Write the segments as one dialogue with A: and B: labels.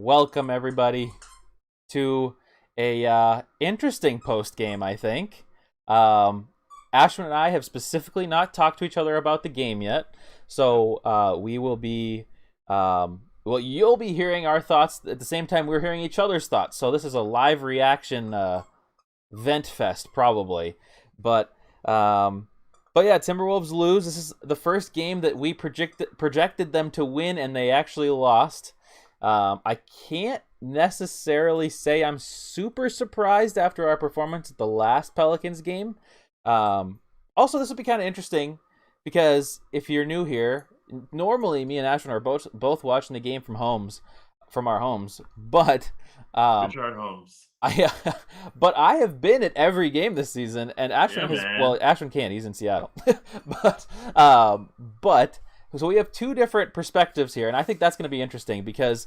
A: Welcome everybody to a interesting post game. I think Ashwin and I have specifically not talked to each other about the game yet, so we will be you'll be hearing our thoughts at the same time we're hearing each other's thoughts. So this is a live reaction vent fest probably, but yeah, Timberwolves lose. This is the first game that we projected them to win, and they actually lost. I can't necessarily say I'm super surprised after our performance at the last Pelicans game. Also, this will be kind of interesting because if you're new here, normally me and Ashwin are both watching the game from our homes, but
B: homes.
A: But I have been at every game this season, and Ashwin Ashwin can't. He's in Seattle, but. So we have two different perspectives here, and I think that's going to be interesting because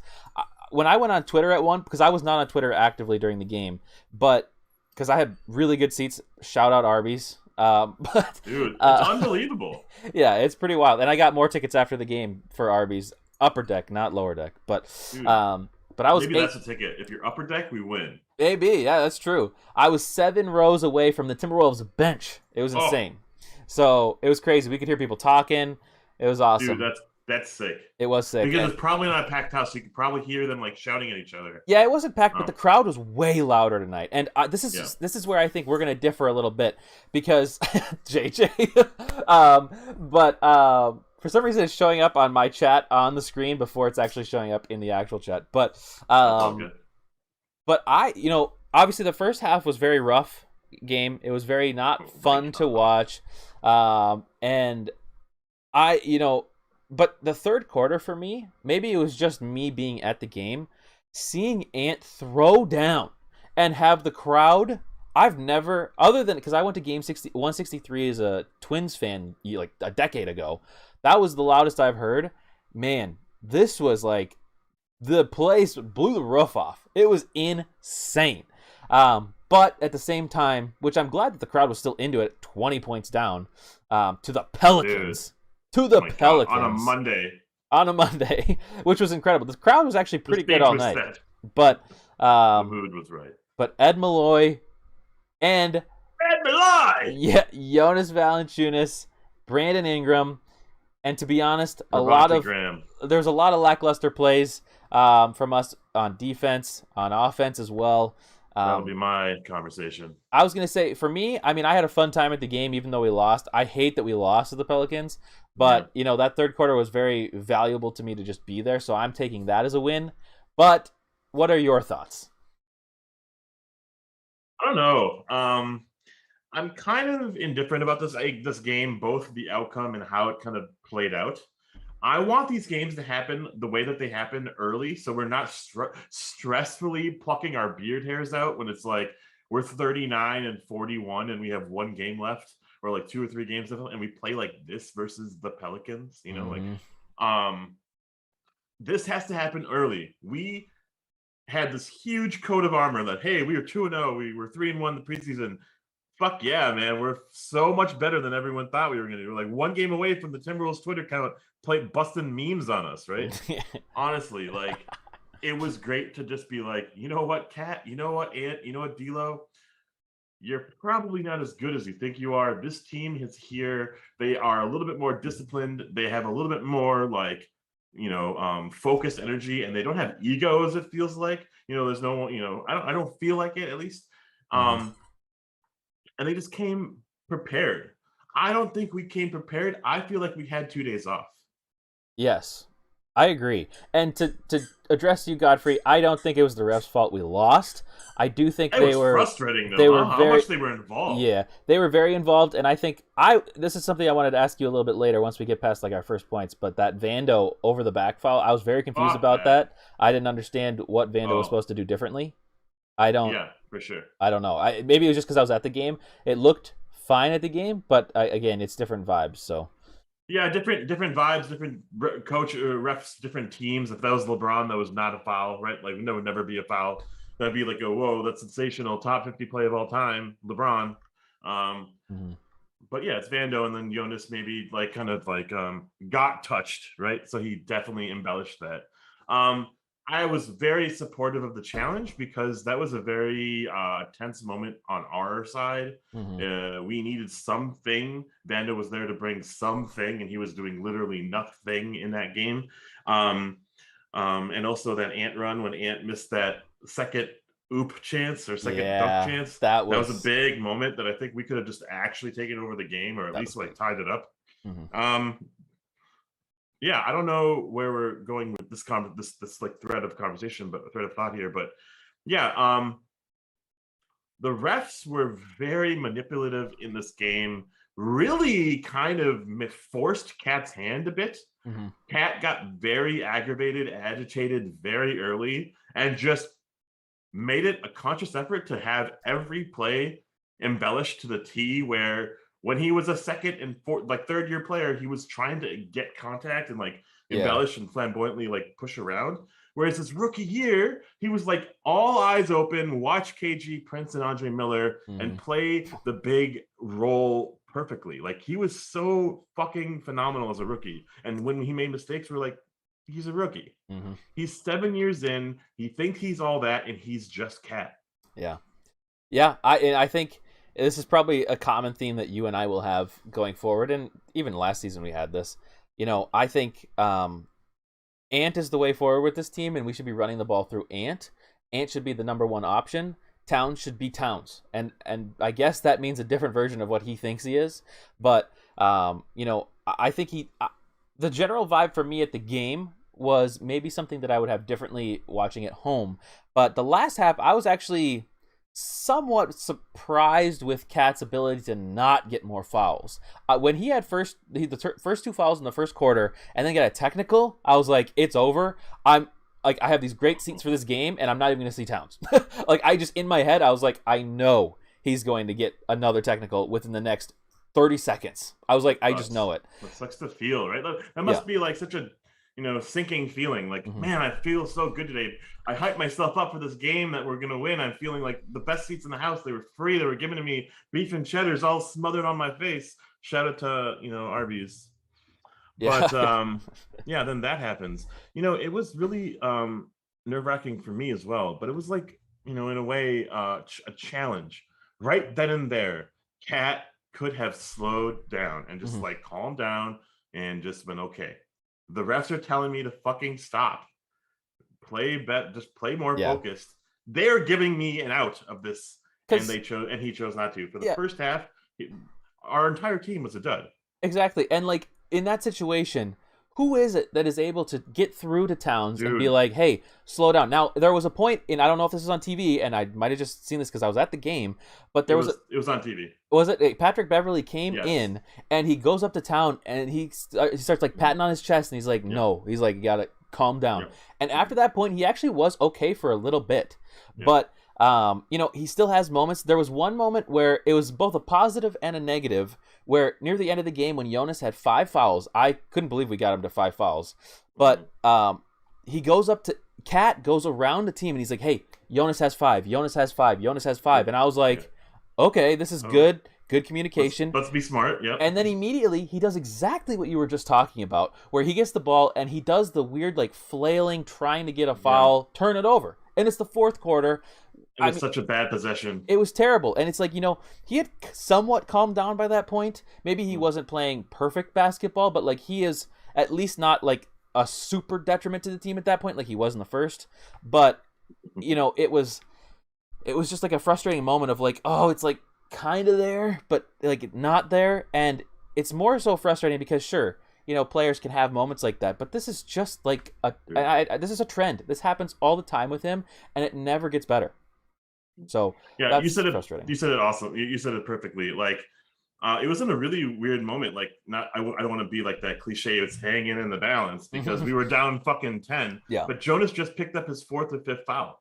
A: when I went on Twitter because I was not on Twitter actively during the game, but because I had really good seats, shout out Arby's.
B: But dude, it's unbelievable.
A: Yeah, it's pretty wild, and I got more tickets after the game for Arby's upper deck, not lower deck. But
B: dude,
A: but I was
B: maybe that's a ticket. If you're upper deck, we win.
A: Maybe, yeah, that's true. I was 7 rows away from the Timberwolves bench. It was insane. So it was crazy. We could hear people talking. It was awesome.
B: Dude, that's sick.
A: It was sick.
B: Because it's probably not a packed house, so you could probably hear them like shouting at each other.
A: Yeah, it wasn't packed, but the crowd was way louder tonight. And this is where I think we're gonna differ a little bit because JJ. But for some reason it's showing up on my chat on the screen before it's actually showing up in the actual chat. But but obviously the first half was very rough game. It was very not fun to watch. And but the third quarter for me, maybe it was just me being at the game, seeing Ant throw down and have the crowd I've never, other than because I went to game 163 as a Twins fan like a decade ago. That was the loudest I've heard. Man, this was like the place blew the roof off. It was insane. But at the same time, which I'm glad that the crowd was still into it, 20 points down to the Pelicans.
B: Dude.
A: To the Pelicans.
B: God,
A: on a Monday, which was incredible. The crowd was actually pretty good all night.
B: Set.
A: But
B: the mood was right.
A: But Ed Malloy and Jonas Valanciunas, Brandon Ingram, and to be honest, there's a lot of lackluster plays from us on defense, on offense as well.
B: That'll be my conversation.
A: I was going to say, for me, I mean, I had a fun time at the game, even though we lost. I hate that we lost to the Pelicans, but, you know, that third quarter was very valuable to me to just be there, so I'm taking that as a win. But what are your thoughts?
B: I don't know. I'm kind of indifferent about this game, both the outcome and how it kind of played out. I want these games to happen the way that they happen early, so we're not stressfully plucking our beard hairs out when it's like we're 39 and 41 and we have one game left, or like 2 or 3 games left, and we play like this versus the Pelicans. You know, like this has to happen early. We had this huge coat of armor that, hey, we were 2-0, we were 3-1 the preseason. Fuck yeah, man. We're so much better than everyone thought we were going to do. We're like one game away from the Timberwolves Twitter account busting memes on us, right? Honestly, like, it was great to just be like, you know what, Kat? You know what, Ant? You know what, D'Lo? You're probably not as good as you think you are. This team is here. They are a little bit more disciplined. They have a little bit more, like, focused energy, and they don't have egos, it feels like. There's no, I don't feel like it, at least. And they just came prepared. I don't think we came prepared. I feel like we had 2 days off.
A: Yes, I agree. And to address you, Godfrey, I don't think it was the refs' fault we lost. I do think
B: it was frustrating, though.
A: They were
B: how much they were involved.
A: Yeah, they were very involved, and I think this is something I wanted to ask you a little bit later once we get past like our first points. But that Vando over the back foul, I was very confused about that. I didn't understand what Vando was supposed to do differently.
B: Yeah, for sure.
A: I don't know. Maybe it was just because I was at the game. It looked fine at the game, but again, it's different vibes. So
B: yeah, different vibes, different coach, refs, different teams. If that was LeBron, that was not a foul, right? Like, that would never be a foul. That'd be like, whoa, that's sensational, top 50 play of all time, LeBron. But yeah, it's Vando, and then Jonas maybe like kind of like got touched, right? So he definitely embellished that. I was very supportive of the challenge because that was a very tense moment on our side. We needed something. Vando was there to bring something, and he was doing literally nothing in that game. And also that Ant run, when Ant missed that second oop chance or second dunk chance. That was a big moment that I think we could have just actually taken over the game, or at least like tied it up. Yeah, I don't know where we're going with this this like thread of conversation, but thread of thought here. But yeah, the refs were very manipulative in this game. Really, kind of forced Kat's hand a bit. Kat got very aggravated, agitated very early, and just made it a conscious effort to have every play embellished to the T, where when he was a second and third year player, he was trying to get contact and like embellish and flamboyantly like push around. Whereas his rookie year, he was like all eyes open, watch KG, Prince, and Andre Miller and play the big role perfectly. Like, he was so fucking phenomenal as a rookie. And when he made mistakes, we're like, he's a rookie. He's 7 years in. He thinks he's all that, and he's just Cat.
A: Yeah. I think this is probably a common theme that you and I will have going forward, and even last season we had this. I think Ant is the way forward with this team, and we should be running the ball through Ant. Ant should be the number one option. Towns should be Towns, and I guess that means a different version of what he thinks he is. But I think the general vibe for me at the game was maybe something that I would have differently watching at home. But the last half, I was actually somewhat surprised with Kat's ability to not get more fouls. When he had the first 2 fouls in the first quarter and then get a technical, I was like, it's over. I have these great seats for this game, and I'm not even going to see Towns. Like, I just, in my head, I was like, I know he's going to get another technical within the next 30 seconds. I was like, I just know it.
B: That sucks to feel, right? That must be like such a sinking feeling. Like, man, I feel so good today. I hyped myself up for this game that we're gonna win. I'm feeling like the best seats in the house. They were free. They were giving to me beef and cheddars all smothered on my face. Shout out to Arby's. Yeah. But yeah, then that happens. It was really nerve-wracking for me as well. But it was like, in a way, a challenge. Right then and there, Cat could have slowed down and just like calmed down and just been okay. The refs are telling me to fucking stop. Just play more focused. They're giving me an out of this, and he chose not to. For the first half, our entire team was a dud.
A: Exactly. And like in that situation, who is it that is able to get through to Towns and be like, hey, slow down? Now, there was a point, and I don't know if this was on TV, and I might have just seen this because I was at the game, but it
B: was on TV.
A: Was it? Patrick Beverly came in, and he goes up to Town, and he starts like patting on his chest, and he's like, no. He's like, you got to calm down. And after that point, he actually was okay for a little bit. But, he still has moments. There was one moment where it was both a positive and a negative, where near the end of the game when Jonas had 5 fouls, I couldn't believe we got him to 5 fouls. But he goes up to Cat, goes around the team, and he's like, hey, Jonas has 5, Jonas has 5, Jonas has 5. And I was like, okay, this is good communication.
B: Let's be smart,
A: And then immediately he does exactly what you were just talking about, where he gets the ball and he does the weird like flailing, trying to get a foul, turn it over. And it's the fourth quarter.
B: It was such a bad possession.
A: It was terrible. And it's like, he had somewhat calmed down by that point. Maybe he wasn't playing perfect basketball, but like he is at least not like a super detriment to the team at that point like he was in the first. But, it was just like a frustrating moment of like, oh, it's like kind of there, but like not there. And it's more so frustrating because sure, players can have moments like that, but this is just like this is a trend. This happens all the time with him, and it never gets better. So
B: yeah, you said it frustrating. You said it awesome. You said it perfectly. Like it was in a really weird moment. Like I don't want to be like that cliche. It's hanging in the balance because we were down fucking 10. Yeah. But Jonas just picked up his 4th or 5th foul.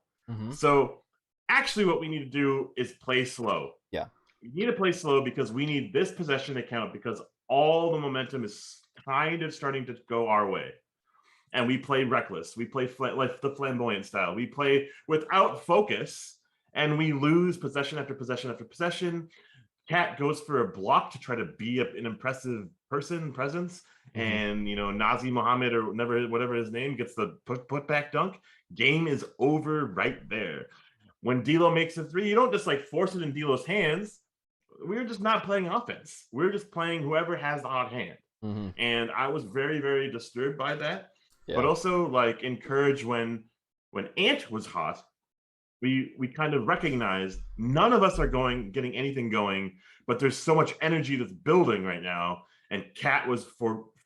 B: So actually, what we need to do is play slow. Yeah. We need to play slow because we need this possession to count because all the momentum is kind of starting to go our way. And we play reckless. We play like the flamboyant style. We play without focus, and we lose possession after possession after possession. Cat goes for a block to try to be an impressive presence, and Nazi Muhammad or whatever his name gets the put back dunk. Game is over right there. When D'Lo makes a 3, you don't just like force it in D'Lo's hands. We're just not playing offense. We're just playing whoever has the hot hand. And I was very, very disturbed by that, but also like encouraged when Ant was hot. We kind of recognized none of us are getting anything going, but there's so much energy that's building right now. And Cat was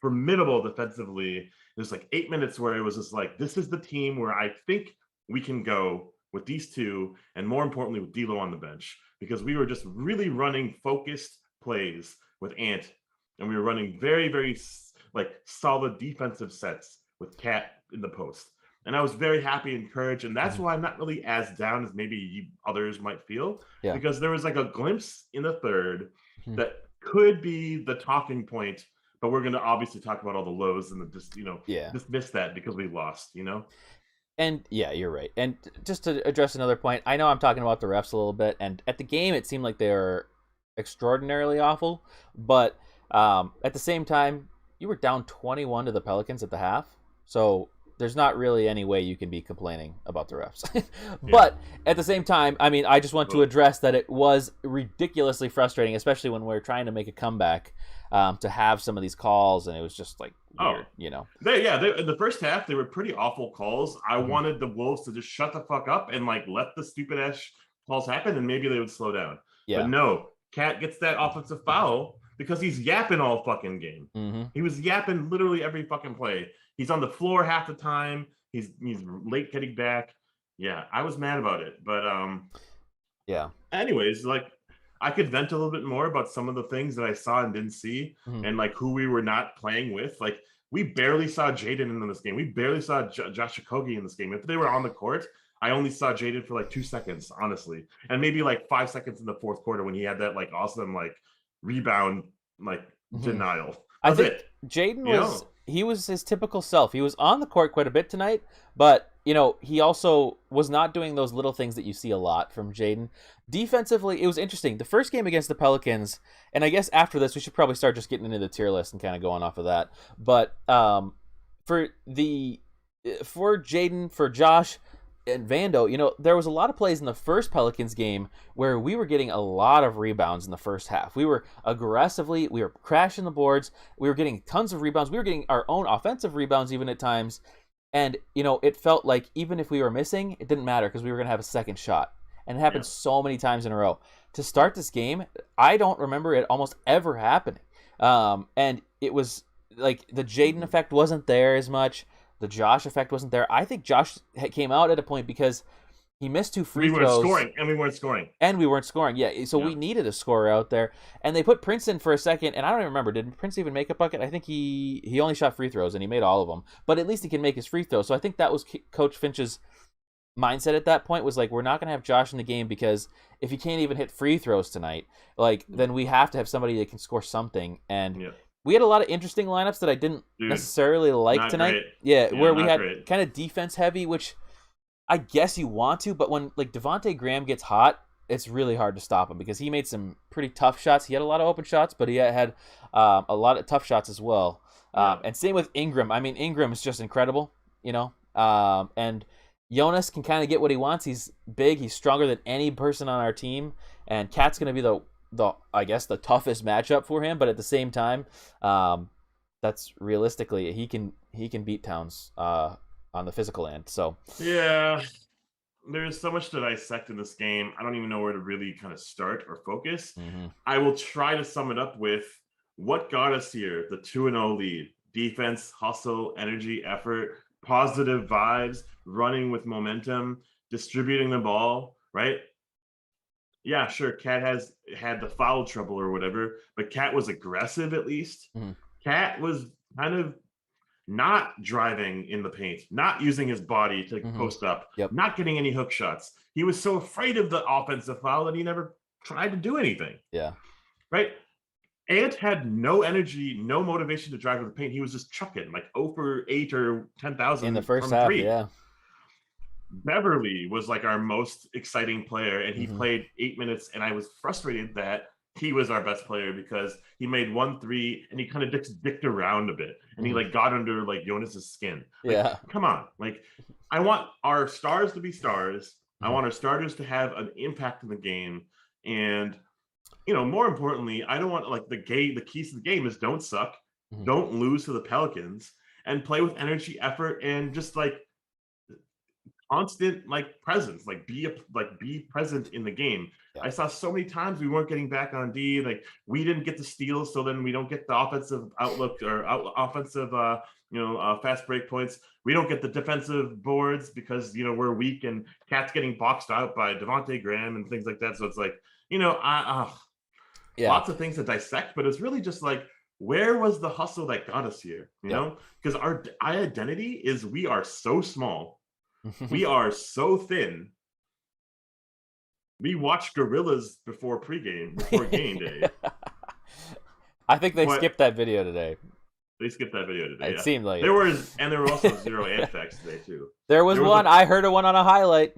B: formidable defensively. There's like 8 minutes where it was just like, this is the team where I think we can go with these two, and more importantly with D'Lo on the bench, because we were just really running focused plays with Ant. And we were running very, very like solid defensive sets with Cat in the post. And I was very happy and encouraged. And that's why I'm not really as down as maybe others might feel. Yeah. Because there was like a glimpse in the third that could be the talking point. But we're going to obviously talk about all the lows and dismiss that because we lost,
A: And yeah, you're right. And just to address another point, I know I'm talking about the refs a little bit. And at the game, it seemed like they were extraordinarily awful. But at the same time, you were down 21 to the Pelicans at the half. So there's not really any way you can be complaining about the refs. But at the same time, I mean, I just want to address that it was ridiculously frustrating, especially when we're trying to make a comeback, to have some of these calls, and it was just like weird,
B: in the first half, they were pretty awful calls. I wanted the Wolves to just shut the fuck up and like let the stupid ass calls happen, and maybe they would slow down. Yeah. But no, Cat gets that offensive foul because he's yapping all fucking game. He was yapping literally every fucking play. He's on the floor half the time. He's late getting back. Yeah, I was mad about it. But anyways, like I could vent a little bit more about some of the things that I saw and didn't see, and like who we were not playing with. Like we barely saw Jaden in this game. We barely saw Josh Okogie in this game. If they were on the court, I only saw Jaden for like 2 seconds, honestly, and maybe like 5 seconds in the fourth quarter when he had that like awesome like rebound like denial.
A: I
B: That's
A: think
B: it.
A: Jaden
B: You know?
A: was his typical self. He was on the court quite a bit tonight, but he also was not doing those little things that you see a lot from Jaden. Defensively, it was interesting. The first game against the Pelicans, and I guess after this we should probably start just getting into the tier list and kind of going off of that. But for Jaden, for Josh and Vando, there was a lot of plays in the first Pelicans game where we were getting a lot of rebounds in the first half. We were crashing the boards. We were getting tons of rebounds. We were getting our own offensive rebounds even at times. And, it felt like even if we were missing, it didn't matter because we were going to have a second shot. And it happened so many times in a row. To start this game, I don't remember it almost ever happening. And it was like the Jaden effect wasn't there as much. The Josh effect wasn't there. I think Josh came out at a point because he missed 2 free throws.
B: We weren't scoring.
A: Yeah, so we needed a scorer out there. And they put Prince in for a second, and I don't even remember. Did Prince even make a bucket? I think he only shot free throws, and he made all of them. But at least he can make his free throws. So I think that was Coach Finch's mindset at that point was like, we're not going to have Josh in the game because if he can't even hit free throws tonight, then we have to have somebody that can score something. And we had a lot of interesting lineups that I didn't necessarily like tonight. Where we had kind of defense heavy, which I guess you want to, but when like Devontae Graham gets hot, it's really hard to stop him because he made some pretty tough shots. He had a lot of open shots, but he had a lot of tough shots as well. And same with Ingram. I mean, Ingram is just incredible, and Jonas can kind of get what he wants. He's big. He's stronger than any person on our team, and Cat's going to be the I guess the toughest matchup for him, but at the same time, that's realistically he can beat Towns on the physical end. So
B: there's so much to dissect in this game. I don't even know where to really kind of start or focus. I will try to sum it up with what got us here: the 2-0 lead, defense, hustle, energy, effort, positive vibes, running with momentum, distributing the ball, right? Yeah, sure. Cat has had the foul trouble or whatever, but Cat was aggressive at least. Cat was kind of not driving in the paint, not using his body to post up, not getting any hook shots. He was so afraid of the offensive foul that he never tried to do anything.
A: Yeah.
B: Right? Ant had no energy, no motivation to drive in the paint. He was just chucking like 0 for 8 or 10,000
A: in the first half.
B: 3.
A: Yeah.
B: Beverly was like our most exciting player, and he played 8 minutes, and I was frustrated that he was our best player because he made 1 3 and he kind of dicked around a bit, and he like got under like Jonas's skin. Like, come on. Like, I want our stars to be stars. I want our starters to have an impact in the game, and more importantly, I don't want like the keys to the game is don't suck, don't lose to the Pelicans, and play with energy, effort, and just like constant like presence, like be present in the game. I saw so many times we weren't getting back on D, like we didn't get the steals, so then we don't get the offensive outlook or offensive fast break points. We don't get the defensive boards because we're weak, and Cat's getting boxed out by Devontae Graham and things like that. So it's like lots of things to dissect, but it's really just like, where was the hustle that got us here? Because our identity is we are so small. We are so thin. We watch gorillas before game day.
A: I think they skipped that video today.
B: They skipped that video today.
A: It seemed like
B: there were also 0 ant facts today too.
A: There was one. I heard one on a highlight.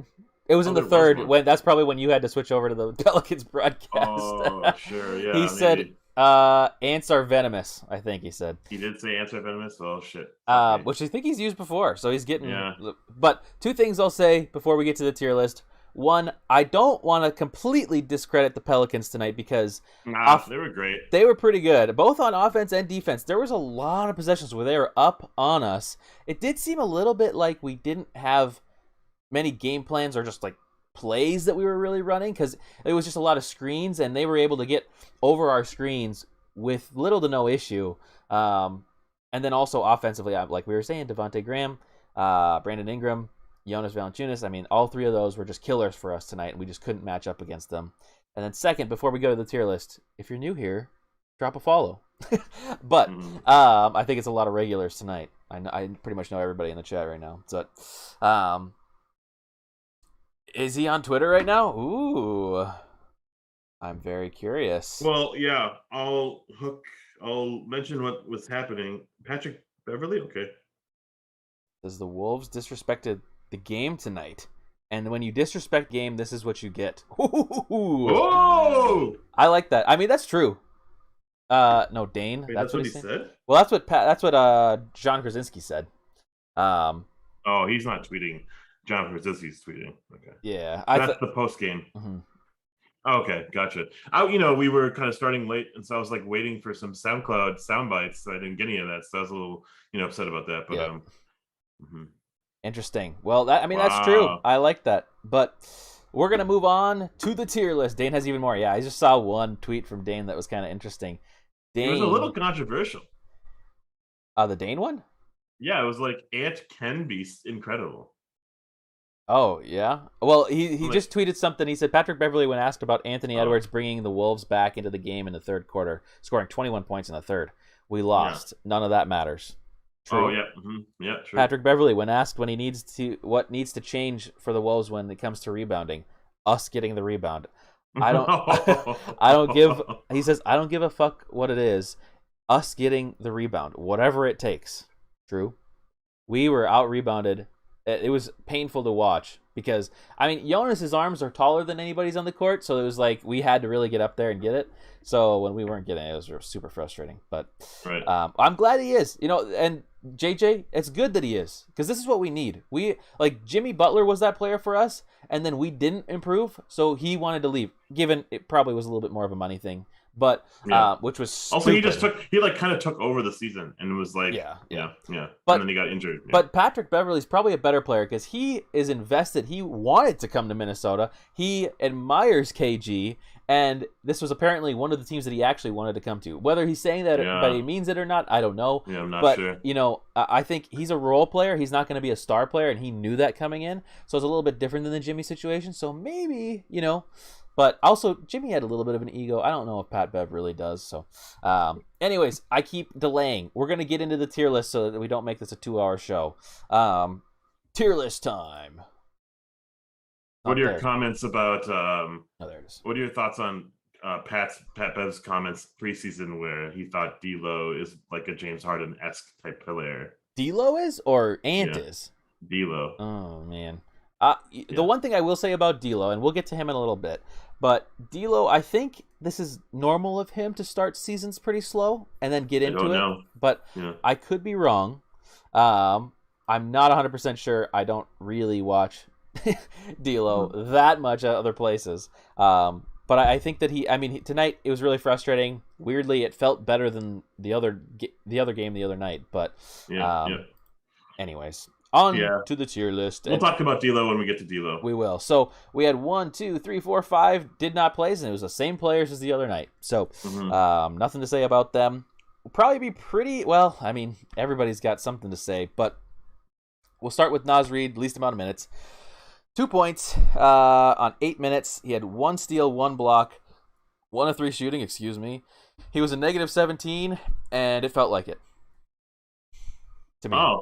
A: It was in the third. That's probably when you had to switch over to the Pelicans broadcast.
B: Oh, sure, yeah.
A: He said ants are venomous, I think he said.
B: He did say ants are venomous? Oh, shit.
A: Which I think he's used before, so he's getting... Yeah. But 2 things I'll say before we get to the tier list. One, I don't want to completely discredit the Pelicans tonight because...
B: they were great.
A: They were pretty good, both on offense and defense. There was a lot of possessions where they were up on us. It did seem a little bit like we didn't have many game plans or just like plays that we were really running because it was just a lot of screens, and they were able to get over our screens with little to no issue. And then also offensively, like we were saying, Devontae Graham, Brandon Ingram, Jonas Valanciunas, I mean, all 3 of those were just killers for us tonight, and we just couldn't match up against them. And then second, before we go to the tier list, if you're new here, drop a follow. But I think it's a lot of regulars tonight. I pretty much know everybody in the chat right now. So Is he on Twitter right now? Ooh, I'm very curious.
B: Well, yeah, I'll mention what was happening. Patrick Beverly, okay.
A: Says the Wolves disrespected the game tonight. And when you disrespect game, this is what you get. Ooh.
B: Oh,
A: I like that. I mean, that's true. No, Dane.
B: wait,
A: That's what
B: he
A: he said.
B: said.
A: Well, that's what John Krasinski said.
B: Oh, he's not tweeting. John Krasinski's tweeting. Okay,
A: Yeah,
B: that's the post game.
A: Mm-hmm.
B: Okay, gotcha. We were kind of starting late, and so I was like waiting for some SoundCloud sound bites. So I didn't get any of that, so I was a little, upset about that. But
A: Interesting. Well, that's true.
B: Wow.
A: I like that. But we're gonna move on to the tier list. Dane has even more. Yeah, I just saw one tweet from Dane that was kind of interesting. Dane,
B: it was a little controversial.
A: The Dane one?
B: Yeah, it was like Ant can be incredible.
A: Oh, yeah? Well, he just tweeted something. He said, Patrick Beverly, when asked about Anthony Edwards bringing the Wolves back into the game in the third quarter, scoring 21 points in the third. We lost. Yeah. None of that matters. True.
B: Oh, yeah. Mm-hmm. Yeah, true.
A: Patrick Beverly, when asked what needs to change for the Wolves when it comes to rebounding, us getting the rebound. I don't he says, I don't give a fuck what it is. Us getting the rebound, whatever it takes. True. We were out-rebounded. It was painful to watch because, Jonas's arms are taller than anybody's on the court, so it was like we had to really get up there and get it. So when we weren't getting it, it was super frustrating. But
B: right.
A: I'm glad he is. And JJ, it's good that he is because this is what we need. Jimmy Butler was that player for us, and then we didn't improve, so he wanted to leave, given it probably was a little bit more of a money thing. But which was stupid.
B: Also he kind of took over the season and was like yeah.
A: But,
B: and then he got injured. Yeah.
A: But Patrick Beverly's probably a better player because he is invested. He wanted to come to Minnesota. He admires KG, and this was apparently one of the teams that he actually wanted to come to. Whether he's saying that but he means it or not, I don't know.
B: Yeah, I'm not sure.
A: I think he's a role player. He's not going to be a star player, and he knew that coming in. So it's a little bit different than the Jimmy situation. So maybe, But also, Jimmy had a little bit of an ego. I don't know if Pat Bev really does. So, anyways, I keep delaying. We're going to get into the tier list so that we don't make this a 2-hour show. Tier list time.
B: What are your comments about...
A: there it is.
B: What are your thoughts on Pat Bev's comments preseason where he thought D'Lo is like a James Harden-esque type player?
A: D'Lo is or Ant is?
B: D'Lo.
A: Oh, man. The one thing I will say about D'Lo, and we'll get to him in a little bit, but D'Lo, I think this is normal of him to start seasons pretty slow and then get into it. But I could be wrong. I'm not 100% sure. I don't really watch D'Lo that much at other places. But I think that tonight it was really frustrating. Weirdly, it felt better than the other game the other night. But anyways. On to the tier list.
B: We'll talk about D'Lo when we get to D'Lo.
A: We will. So we had 1, 2, 3, 4, 5 did not play, and it was the same players as the other night. So nothing to say about them. Will probably be pretty well. Everybody's got something to say, but we'll start with Naz Reid. Least amount of minutes, 2 points on 8 minutes. He had 1 steal, 1 block, 1 of 3 shooting. Excuse me. He was a negative 17, and it felt like it to me.
B: Oh.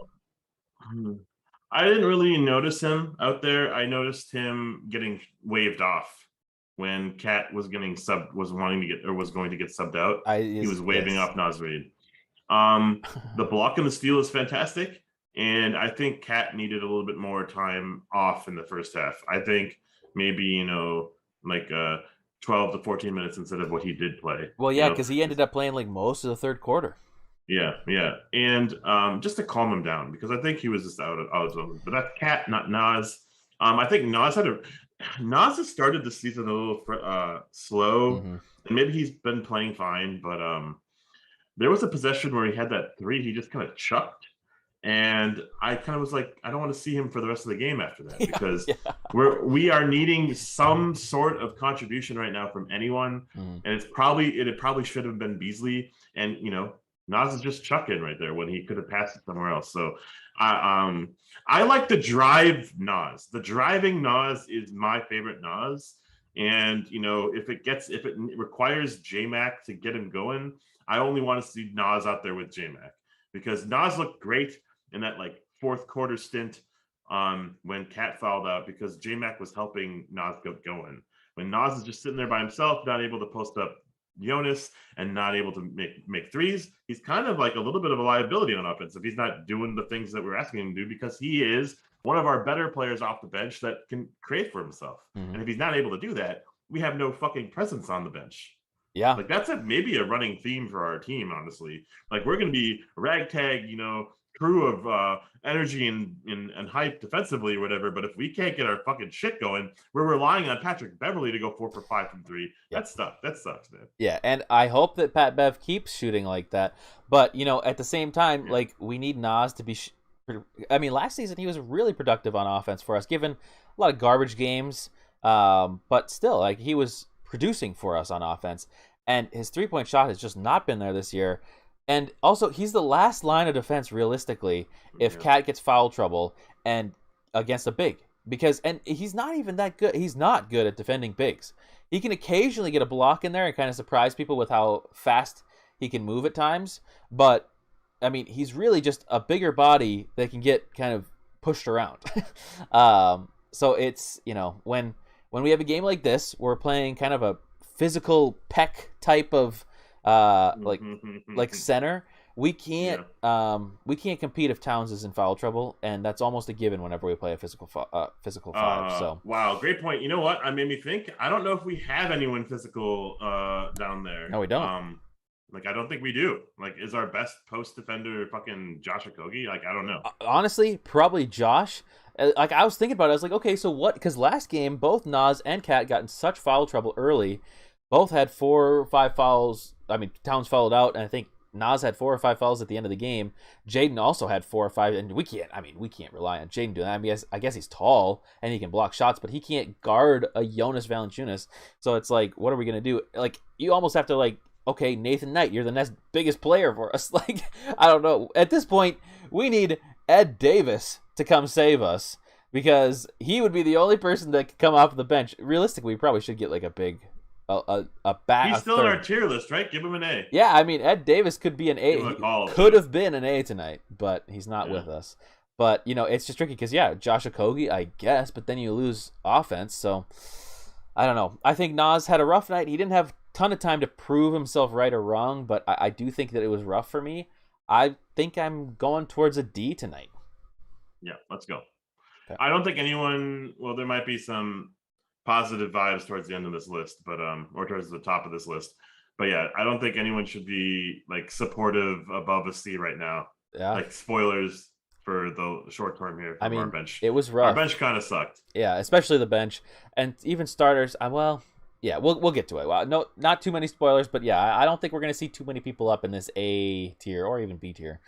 B: I didn't really notice him out there. I noticed him getting waved off when Cat was going to get subbed out. He was waving off Naz Reid. The block and the steal is fantastic, and I think Cat needed a little bit more time off in the first half. I think maybe 12 to 14 minutes instead of what he did play.
A: Well, yeah, because he ended up playing most of the third quarter.
B: Yeah, and just to calm him down because I think he was just out of zone. But that's Cat, not Naz. I think Naz has started the season a little slow, and maybe he's been playing fine. But there was a possession where he had that 3, he just kind of chucked, and I kind of was like, I don't want to see him for the rest of the game after that because we are needing some sort of contribution right now from anyone, and it probably should have been Beasley, and Naz is just chucking right there when he could have passed it somewhere else. So I like the drive Naz. The driving Naz is my favorite Naz. And, if it requires J-Mac to get him going, I only want to see Naz out there with J-Mac because Naz looked great in that fourth quarter stint when Cat fouled out because J-Mac was helping Nas get going. When Nas is just sitting there by himself, not able to post up Jonas and not able to make threes, he's kind of like a little bit of a liability on offense if he's not doing the things that we're asking him to do, because he is one of our better players off the bench that can create for himself. And if he's not able to do that, we have no fucking presence on the bench.
A: Yeah.
B: Like that's maybe a running theme for our team, honestly. Like we're going to be ragtag, crew of energy and hype defensively or whatever, but if we can't get our fucking shit going, we're relying on Patrick Beverly to go 4 for 5 from 3. Yep. That sucks, man.
A: Yeah, and I hope that Pat Bev keeps shooting like that, but at the same time, like we need Nas to be last season he was really productive on offense for us, given a lot of garbage games, but still, like, he was producing for us on offense, and his 3-point shot has just not been there this year. And also, he's the last line of defense, realistically, if Cat gets foul trouble and against a big. And he's not even that good. He's not good at defending bigs. He can occasionally get a block in there and kind of surprise people with how fast he can move at times. But, I mean, he's really just a bigger body that can get kind of pushed around. So it's, when we have a game like this, we're playing kind of a physical peck type of like center. We can't compete if Towns is in foul trouble, and that's almost a given whenever we play a physical five. So
B: wow, great point. You know what? I made me think. I don't know if we have anyone physical down there.
A: No, we don't.
B: I don't think we do. Like, is our best post defender fucking Josh Okogie? Like, I don't know.
A: Honestly, probably Josh. Like, I was thinking about it. I was like, okay, so what? Because last game, both Nas and Cat got in such foul trouble early. Both had 4 or 5 fouls. I mean, Towns fouled out, and I think Nas had 4 or 5 fouls at the end of the game. Jaden also had 4 or 5, and we can't rely on Jaden doing that. I guess he's tall and he can block shots, but he can't guard a Jonas Valanciunas. So it's like, what are we gonna do? Like, you almost have to, like, okay, Nathan Knight, you're the next biggest player for us. Like, I don't know. At this point, we need Ed Davis to come save us, because he would be the only person that could come off the bench. Realistically, we probably should get like a big.
B: He's still in our tier list, right? Give him an A.
A: Yeah, I mean, Ed Davis could be an A. He could have been an A tonight, but he's not with us. But, it's just tricky because, Josh Okogie, I guess, but then you lose offense. So, I don't know. I think Nas had a rough night. He didn't have a ton of time to prove himself right or wrong, but I do think that it was rough for me. I think I'm going towards a D tonight.
B: Yeah, let's go. Okay. I don't think anyone, well, there might be some positive vibes towards the end of this list, but or towards the top of this list, but yeah, I don't think anyone should be like supportive above a C right now.
A: Yeah,
B: like, spoilers for the short term here. I mean, our bench,
A: it was rough.
B: Our bench kind of sucked.
A: Yeah, especially the bench, and even starters. We'll get to it. Well, no, not too many spoilers, but yeah, I don't think we're gonna see too many people up in this A tier or even B tier.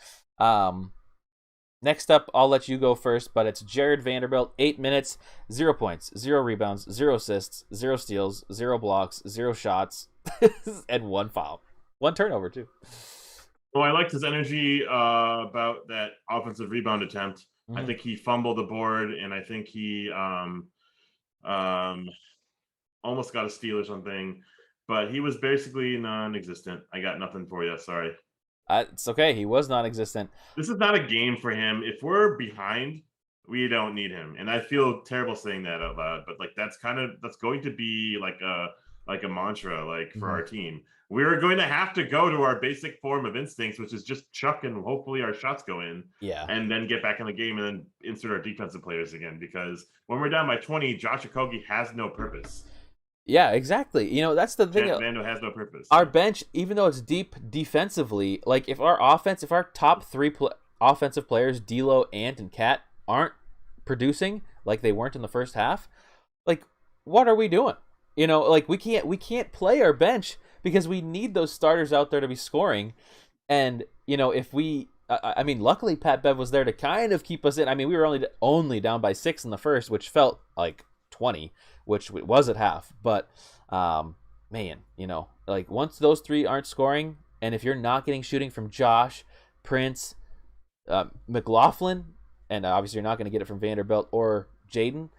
A: Next up, I'll let you go first, but it's Jared Vanderbilt. 8 minutes, 0 points, 0 rebounds, 0 assists, 0 steals, 0 blocks, 0 shots, and 1 foul. 1 turnover, too.
B: Well, I liked his energy about that offensive rebound attempt. I think he fumbled the board, and I think he almost got a steal or something. But he was basically non-existent. I got nothing for you. Sorry.
A: It's okay. He was non-existent.
B: This is not a game for him. If we're behind, we don't need him. And I feel terrible saying that out loud, but like that's going to be like a mantra, like, for our team. We're going to have to go to our basic form of instincts, which is just chuck and hopefully our shots go in.
A: Yeah.
B: And then get back in the game and then insert our defensive players again, because when we're down by 20, Josh Okogie has no purpose.
A: Yeah, exactly. That's the thing.
B: Vando has no purpose.
A: Our bench, even though it's deep defensively, like if our top 3 offensive players, D'Lo, Ant, and Cat, aren't producing like they weren't in the first half, like, what are we doing? Like, we can't play our bench because we need those starters out there to be scoring. And if we, luckily Pat Bev was there to kind of keep us in. I mean, we were only down by 6 in the first, which felt like 20. Which it was at half, but man, like, once those 3 aren't scoring, and if you're not getting shooting from Josh, Prince, McLaughlin, and obviously you're not going to get it from Vanderbilt or Jaden,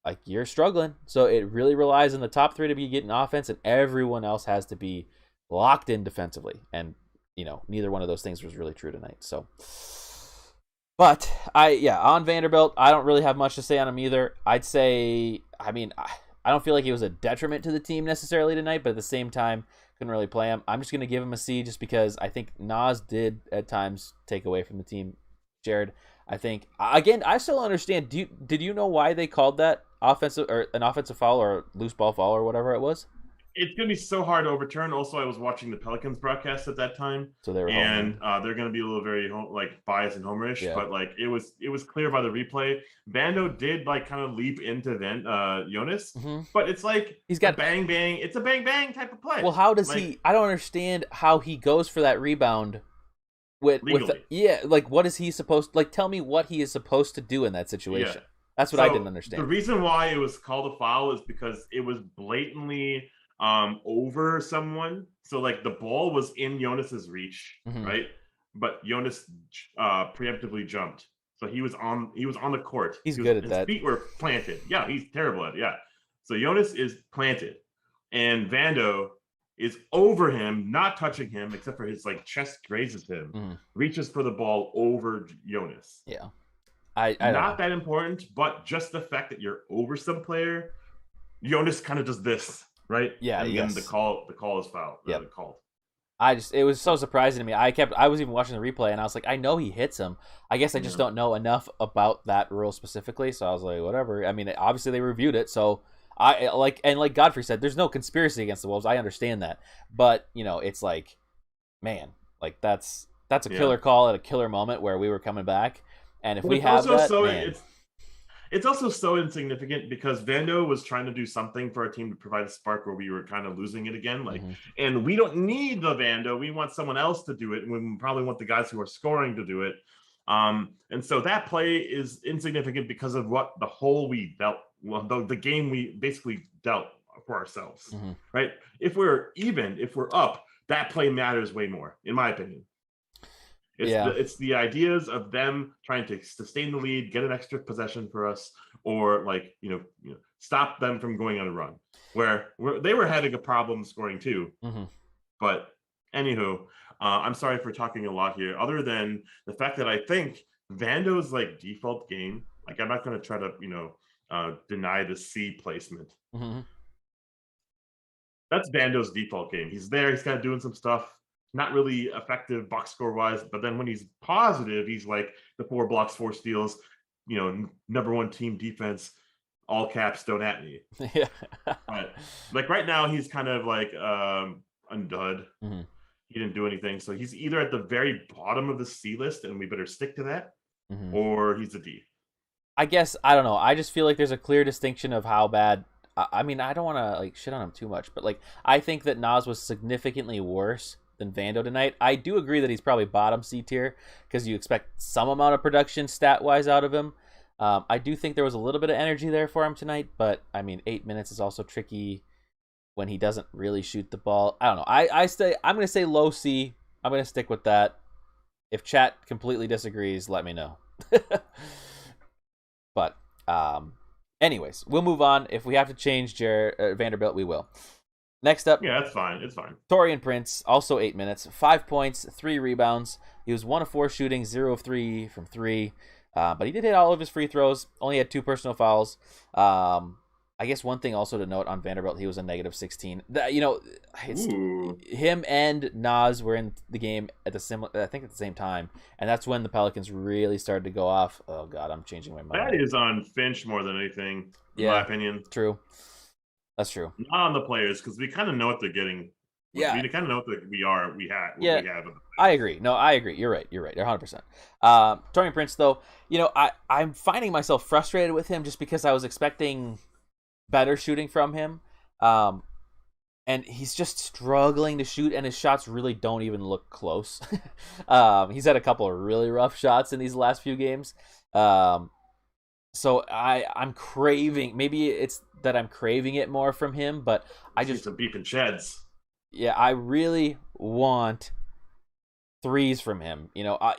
A: like, you're struggling. So it really relies on the top 3 to be getting offense, and everyone else has to be locked in defensively. And neither one of those things was really true tonight. So But on Vanderbilt, I don't really have much to say on him either. I'd say, I mean, I don't feel like he was a detriment to the team necessarily tonight, but at the same time, couldn't really play him. I'm just going to give him a C just because I think Nas did at times take away from the team. Jared, I think, again, I still understand. Did you know why they called that an offensive foul or loose ball foul or whatever it was?
B: It's going to be so hard to overturn. Also, I was watching the Pelicans broadcast at that time,
A: so they were
B: and they're going to be a little very biased and homerish. Yeah. But it was clear by the replay. Vando did kind of leap into Jonas, but it's he's got a bang bang. It's a bang bang type of play.
A: Well, how does he? I don't understand how he goes for that rebound. What is he supposed? Tell me what he is supposed to do in that situation. Yeah. That's what I didn't understand.
B: The reason why it was called a foul is because it was blatantly over someone. So the ball was in Jonas's reach, right? But Jonas preemptively jumped. So he was on the court.
A: He's good at that.
B: His feet were planted. Yeah, he's terrible at it. Yeah. So Jonas is planted and Vando is over him, not touching him, except for his chest grazes him, reaches for the ball over Jonas.
A: Yeah.
B: I not that important, but just the fact that you're over some player, Jonas kind of does this, right?
A: Yeah,
B: and then the call is foul.
A: Yeah,
B: called.
A: It was so surprising to me. I was even watching the replay and I was like, I know he hits him. I guess I just don't know enough about that rule specifically. So I was like, whatever. I mean, obviously they reviewed it, so like Godfrey said, there's no conspiracy against the Wolves. I understand that, but it's man, that's a killer call at a killer moment where we were coming back. And if we have that,
B: it's also so insignificant because Vando was trying to do something for our team to provide a spark where we were kind of losing it again. And we don't need the Vando. We want someone else to do it. And we probably want the guys who are scoring to do it. And so that play is insignificant because of what the hole we dealt. Well, the game we basically dealt for ourselves, right? If we're up, that play matters way more, in my opinion. It's the ideas of them trying to sustain the lead, get an extra possession for us, or stop them from going on a run. Where they were having a problem scoring too. But anywho, I'm sorry for talking a lot here. Other than the fact that I think Vando's default game, I'm not going to try to deny the C placement. That's Vando's default game. He's there. He's kind of doing some stuff. Not really effective box score wise, but then when he's positive, he's the 4 blocks, 4 steals, number 1 team defense, all caps, don't at me.
A: Yeah.
B: But right now he's kind of undud. He didn't do anything. So he's either at the very bottom of the C list and we better stick to that, or he's a D.
A: I guess, I don't know. I just feel like there's a clear distinction of how bad. I mean, I don't want to shit on him too much, but I think that Nas was significantly worse than Vando tonight. I do agree that he's probably bottom C tier because you expect some amount of production stat-wise out of him. I do think there was a little bit of energy there for him tonight, but I mean, 8 minutes is also tricky when he doesn't really shoot the ball. I don't know. I'm going to say low C. I'm going to stick with that. If chat completely disagrees, let me know. But anyways, we'll move on. If we have to change Vanderbilt, we will. Next up,
B: yeah, that's fine. It's fine.
A: Taurean Prince, also 8 minutes, 5 points, 3 rebounds. He was 1 of 4 shooting, 0 of 3 from 3. But he did hit all of his free throws. Only had 2 personal fouls. I guess one thing also to note on Vanderbilt, he was a negative 16. Him and Nas were in the game at the same time, and that's when the Pelicans really started to go off. Oh God, I'm changing my mind.
B: That is on Finch more than anything, in my opinion.
A: True. That's true.
B: Not on the players, because we kind of know what they're getting.
A: Yeah.
B: We kind of know what we have.
A: I agree. No, I agree. You're right. You're 100%. Taurean Prince, though, I'm finding myself frustrated with him just because I was expecting better shooting from him. And he's just struggling to shoot, and his shots really don't even look close. He's had a couple of really rough shots in these last few games. So I'm craving, maybe it's that I'm craving it more from him, but I just
B: some beef and sheds.
A: Yeah, I really want threes from him.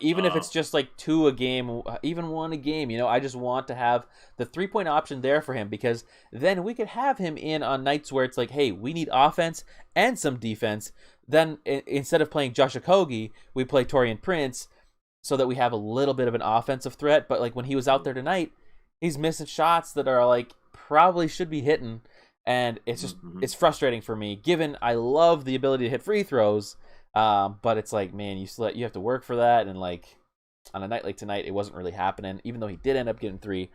A: Even if it's just 2 a game, even 1 a game. I just want to have the 3-point option there for him, because then we could have him in on nights where it's hey, we need offense and some defense. Then instead of playing Josh Okogie, we play Taurean Prince. so that we have a little bit of an offensive threat. But like when he was out there tonight, he's missing shots that are like probably should be hitting, and it's just it's frustrating for me. Given I love the ability to hit free throws, but it's like, man, you have to work for that, and like on a night like tonight, it wasn't really happening. Even though he did end up getting 3,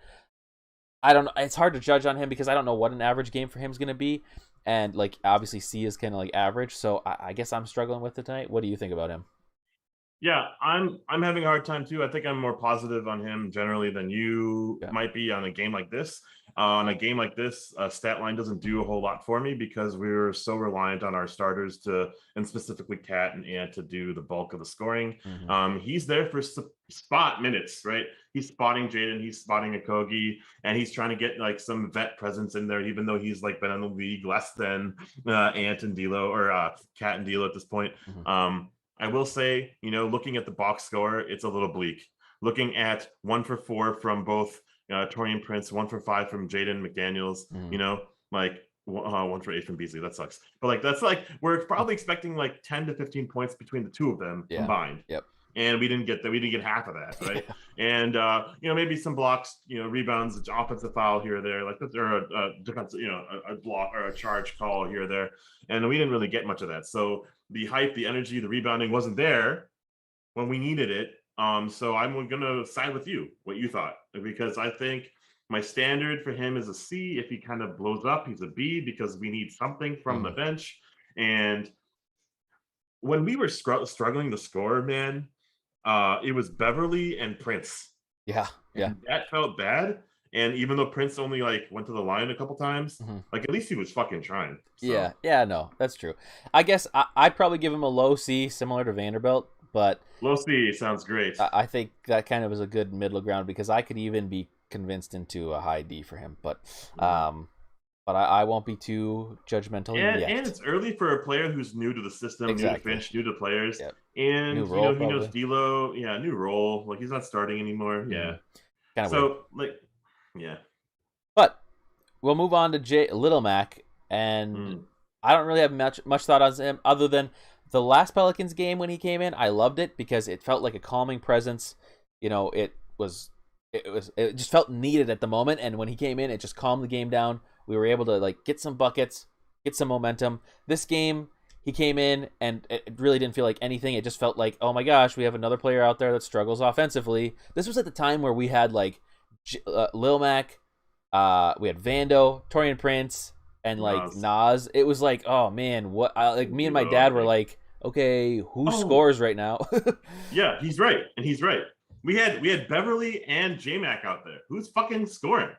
A: I don't know. It's hard to judge on him because I don't know what an average game for him is going to be, and like obviously C is kind of like average. So I guess I'm struggling with it tonight. What do you think about him?
B: Yeah, I'm having a hard time too. I think I'm more positive on him generally than you might be on a game like this. On a game like this, stat line doesn't do a whole lot for me because we were so reliant on our starters and specifically Cat and Ant, to do the bulk of the scoring. He's there for spot minutes, right? He's spotting Jaden, he's spotting Akogi, and he's trying to get like some vet presence in there, even though he's like been in the league less than Ant and D'Lo, or Cat and D'Lo at this point. I will say, looking at the box score, it's a little bleak. Looking at 1 for 4 from both Torian Prince, 1 for 5 from Jaden McDaniels, like 1 for 8 from Beasley. That sucks. But like that's like we're probably expecting like 10 to 15 points between the two of them combined.
A: Yep.
B: And we didn't get that. We didn't get half of that, right? And maybe some blocks, rebounds, offensive foul here or there, like there a defense, a block or a charge call here or there, and we didn't really get much of that. So the hype, the energy, the rebounding wasn't there when we needed it. So I'm gonna side with you, what you thought, because I think my standard for him is a C. If he kind of blows up, he's a B, because we need something from the bench. And when we were struggling to score, man, it was Beverly and Prince.
A: Yeah.
B: And that felt bad. And even though Prince only like went to the line a couple times, like at least he was fucking trying. So.
A: Yeah, no, that's true. I guess I'd probably give him a low C, similar to Vanderbilt, but
B: low C sounds great.
A: I think that kind of is a good middle ground, because I could even be convinced into a high D for him, but I won't be too judgmental yet.
B: And it's early for a player who's new to the system, new to bench, new to players, and
A: new role,
B: he knows D'Lo. Yeah, new role. Like he's not starting anymore. Yeah,
A: kind of
B: weird. Like. Yeah,
A: but we'll move on to Little Mac, and I don't really have much thought on him other than the last Pelicans game when he came in. I loved it because it felt like a calming presence. It just felt needed at the moment, and when he came in, it just calmed the game down. We were able to like get some buckets, get some momentum. This game, he came in and it really didn't feel like anything. It just felt like, oh my gosh, we have another player out there that struggles offensively. This was at the time where we had like Lil Mac, we had Vando, Torian Prince, and like Nas. It was like, oh man, what? Like me and my dad were like, okay, who scores right now?
B: Yeah, he's right, and he's right. We had Beverly and J-Mac out there. Who's fucking scoring?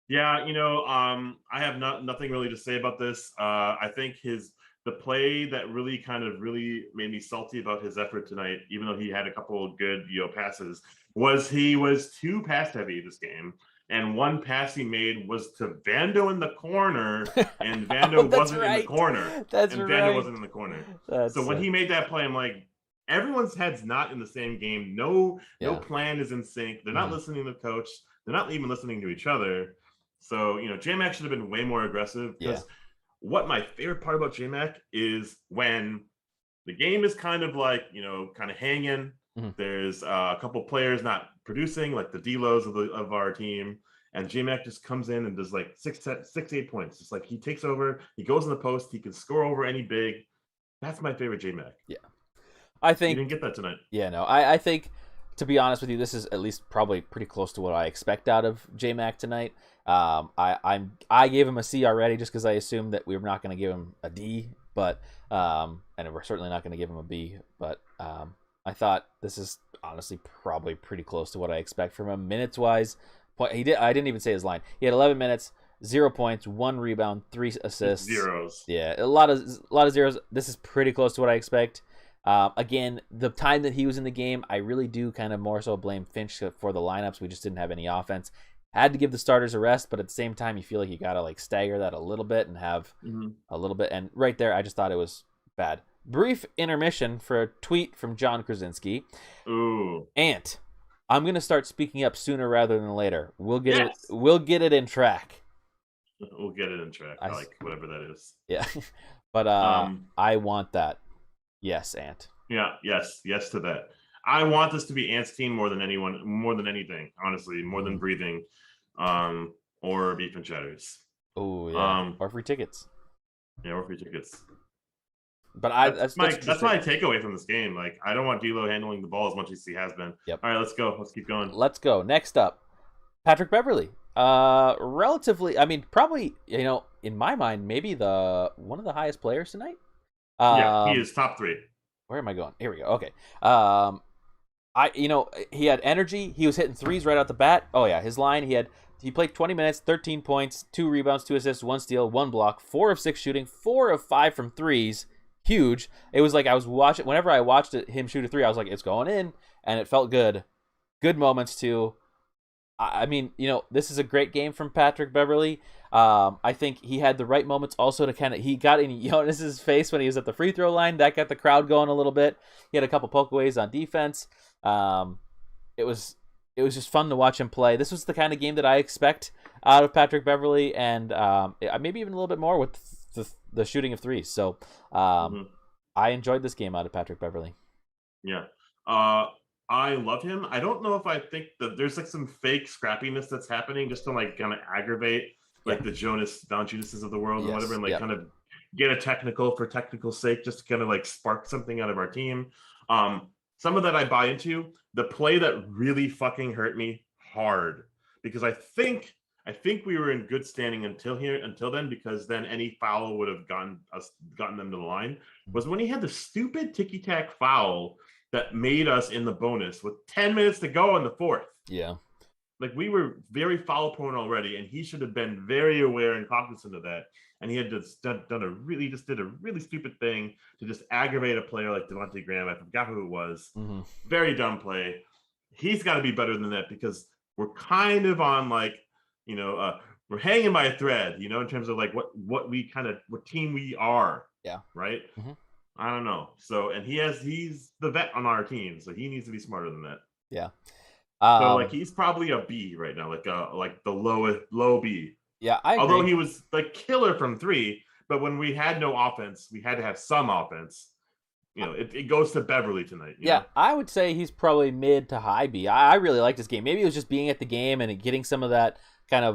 B: Yeah, I have nothing really to say about this. I think the play that really made me salty about his effort tonight, even though he had a couple of good passes, was he was too pass heavy this game. And one pass he made was to Vando in the corner, and Vando wasn't in the corner. Vando wasn't in the corner. So when he made that play, I'm like, everyone's head's not in the same game. No plan is in sync. They're not listening to the coach. They're not even listening to each other. So, J-Mac should have been way more aggressive. Because what my favorite part about J-Mac is when the game is kind of like, kind of hanging. There's a couple players not producing, like the D'Los of our team, and J-Mac just comes in and does like 6-8 points. Just like he takes over, he goes in the post, he can score over any big. That's my favorite J-Mac.
A: Yeah, I think
B: you didn't get that tonight.
A: Yeah, no, I think, to be honest with you, this is at least probably pretty close to what I expect out of J-Mac tonight. I gave him a C already just because I assumed that we were not going to give him a D, but and we're certainly not going to give him a B. But I thought this is honestly probably pretty close to what I expect from him minutes wise. I didn't even say his line. He had 11 minutes, 0 points, 1 rebound, 3 assists.
B: Zeros.
A: Yeah, a lot of zeros. This is pretty close to what I expect. Again, the time that he was in the game, I really do kind of more so blame Finch for the lineups. We just didn't have any offense. Had to give the starters a rest, but at the same time, you feel like you got to like stagger that a little bit and have a little bit. And right there, I just thought it was bad. Brief intermission for a tweet from John Krasinski.
B: Ooh.
A: Ant, I'm going to start speaking up sooner rather than later. We'll get it. We'll get it in track.
B: We'll get it in track. I like whatever that is.
A: Yeah. But I want that. Yes, Ant.
B: Yeah, yes to that. I want this to be Ant's team more than anything, honestly, more than breathing, or beef and cheddars.
A: Oh yeah, or free tickets.
B: Yeah, or free tickets.
A: But
B: that's my takeaway from this game. Like, I don't want D'Lo handling the ball as much as he has been.
A: Yep.
B: All right, let's go. Let's keep going.
A: Let's go. Next up, Patrick Beverly. Relatively, I mean, probably, in my mind, maybe one of the highest players tonight.
B: Yeah, he is top 3.
A: Where am I going? Here we go. Okay. He had energy. He was hitting threes right out the bat. Oh yeah, his line. He played 20 minutes, 13 points, 2 rebounds, 2 assists, 1 steal, 1 block, 4 of 6 shooting, 4 of 5 from threes. Huge. It was like I was watching. Whenever I watched him shoot a 3, I was like, it's going in, and it felt good. Good moments too. I mean, this is a great game from Patrick Beverly. I think he had the right moments also to he got in Jonas's face when he was at the free throw line. That got the crowd going a little bit. He had a couple pokeaways on defense. It was just fun to watch him play. This was the kind of game that I expect out of Patrick Beverly, and maybe even a little bit more with the shooting of threes. So I enjoyed this game out of Patrick Beverly.
B: Yeah. I love him. I don't know if I think that there's like some fake scrappiness that's happening just to like kind of aggravate like the Jonas Valanciunas of the world and whatever, and like kind of get a technical for technical sake, just to kind of like spark something out of our team. Some of that I buy into. The play that really fucking hurt me hard, because I think we were in good standing until then, because then any foul would have gotten them to the line, was when he had the stupid ticky-tack foul that made us in the bonus with 10 minutes to go in the 4th.
A: Yeah.
B: Like, we were very foul prone already, and he should have been very aware and cognizant of that. And he had just did a really stupid thing to just aggravate a player like Devontae Graham. I forgot who it was. Mm-hmm. Very dumb play. He's got to be better than that, because we're kind of on like, we're hanging by a thread, in terms of like what team we are.
A: Yeah.
B: Right. Mm-hmm. I don't know. So, and he's the vet on our team, so he needs to be smarter than that.
A: Yeah.
B: So like he's probably a B right now, like the low B.
A: Yeah, I agree.
B: Although he was like killer from 3, but when we had no offense, we had to have some offense. It goes to Beverly tonight.
A: Yeah, I would say he's probably mid to high B. I really liked this game. Maybe it was just being at the game and getting some of that kind of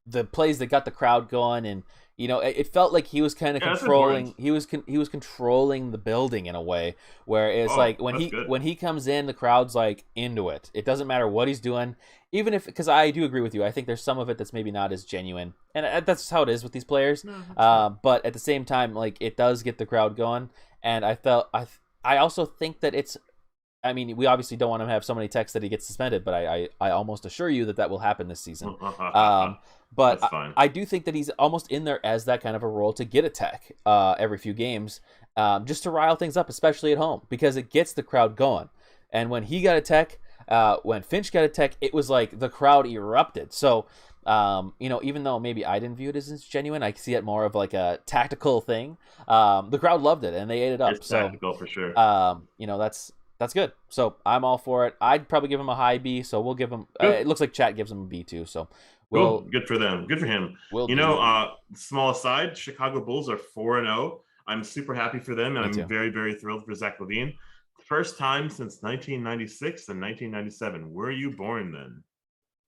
A: the plays that got the crowd going, and it felt like he was kind of controlling. He was controlling the building in a way where it's like when he comes in, the crowd's like into it. It doesn't matter what he's doing, even if, because I do agree with you. I think there's some of it that's maybe not as genuine, and that's how it is with these players. But at the same time, like, it does get the crowd going, and I also think that it's. I mean, we obviously don't want him to have so many texts that he gets suspended, but I almost assure you that will happen this season. But I do think that he's almost in there as that kind of a role to get a tech every few games, just to rile things up, especially at home, because it gets the crowd going. And when he got a tech, when Finch got a tech, it was like the crowd erupted. So, even though maybe I didn't view it as genuine, I see it more of like a tactical thing. The crowd loved it, and they ate it up.
B: It's tactical for sure.
A: That's good. So I'm all for it. I'd probably give him a high B. So we'll give him. It looks like chat gives him a B too. So
B: good for them. Good for him. Small aside, Chicago Bulls are 4-0. I'm super happy for them, and I'm very, very thrilled for Zach LaVine. First time since 1996 and 1997. Were you born then?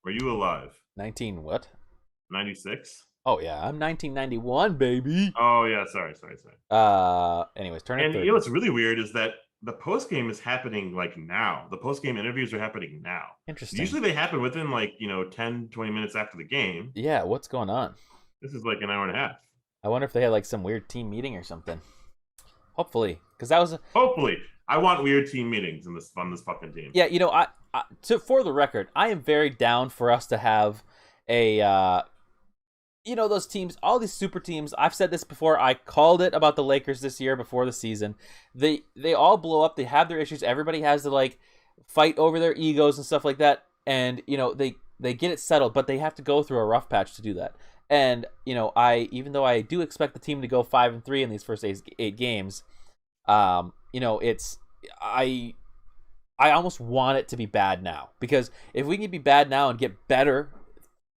B: Were you alive?
A: 19 what?
B: 96.
A: Oh yeah, I'm 1991, baby.
B: Oh yeah, sorry.
A: Anyways, turn it.
B: And what's really weird is that the post game is happening like now. The post game interviews are happening now.
A: Interesting.
B: Usually they happen within 10, 20 minutes after the game.
A: Yeah, what's going on?
B: This is like an hour and a half.
A: I wonder if they had like some weird team meeting or something. Hopefully, because that was
B: hopefully. I want weird team meetings on this fucking team.
A: Yeah, for the record, I am very down for us to have a those teams, all these super teams. I've said this before. I called it about the Lakers this year before the season. They all blow up. They have their issues. Everybody has to like fight over their egos and stuff like that. And they get it settled, but they have to go through a rough patch to do that. And even though I do expect the team to go 5-3 in these first 8 games, it's I almost want it to be bad now, because if we can be bad now and get better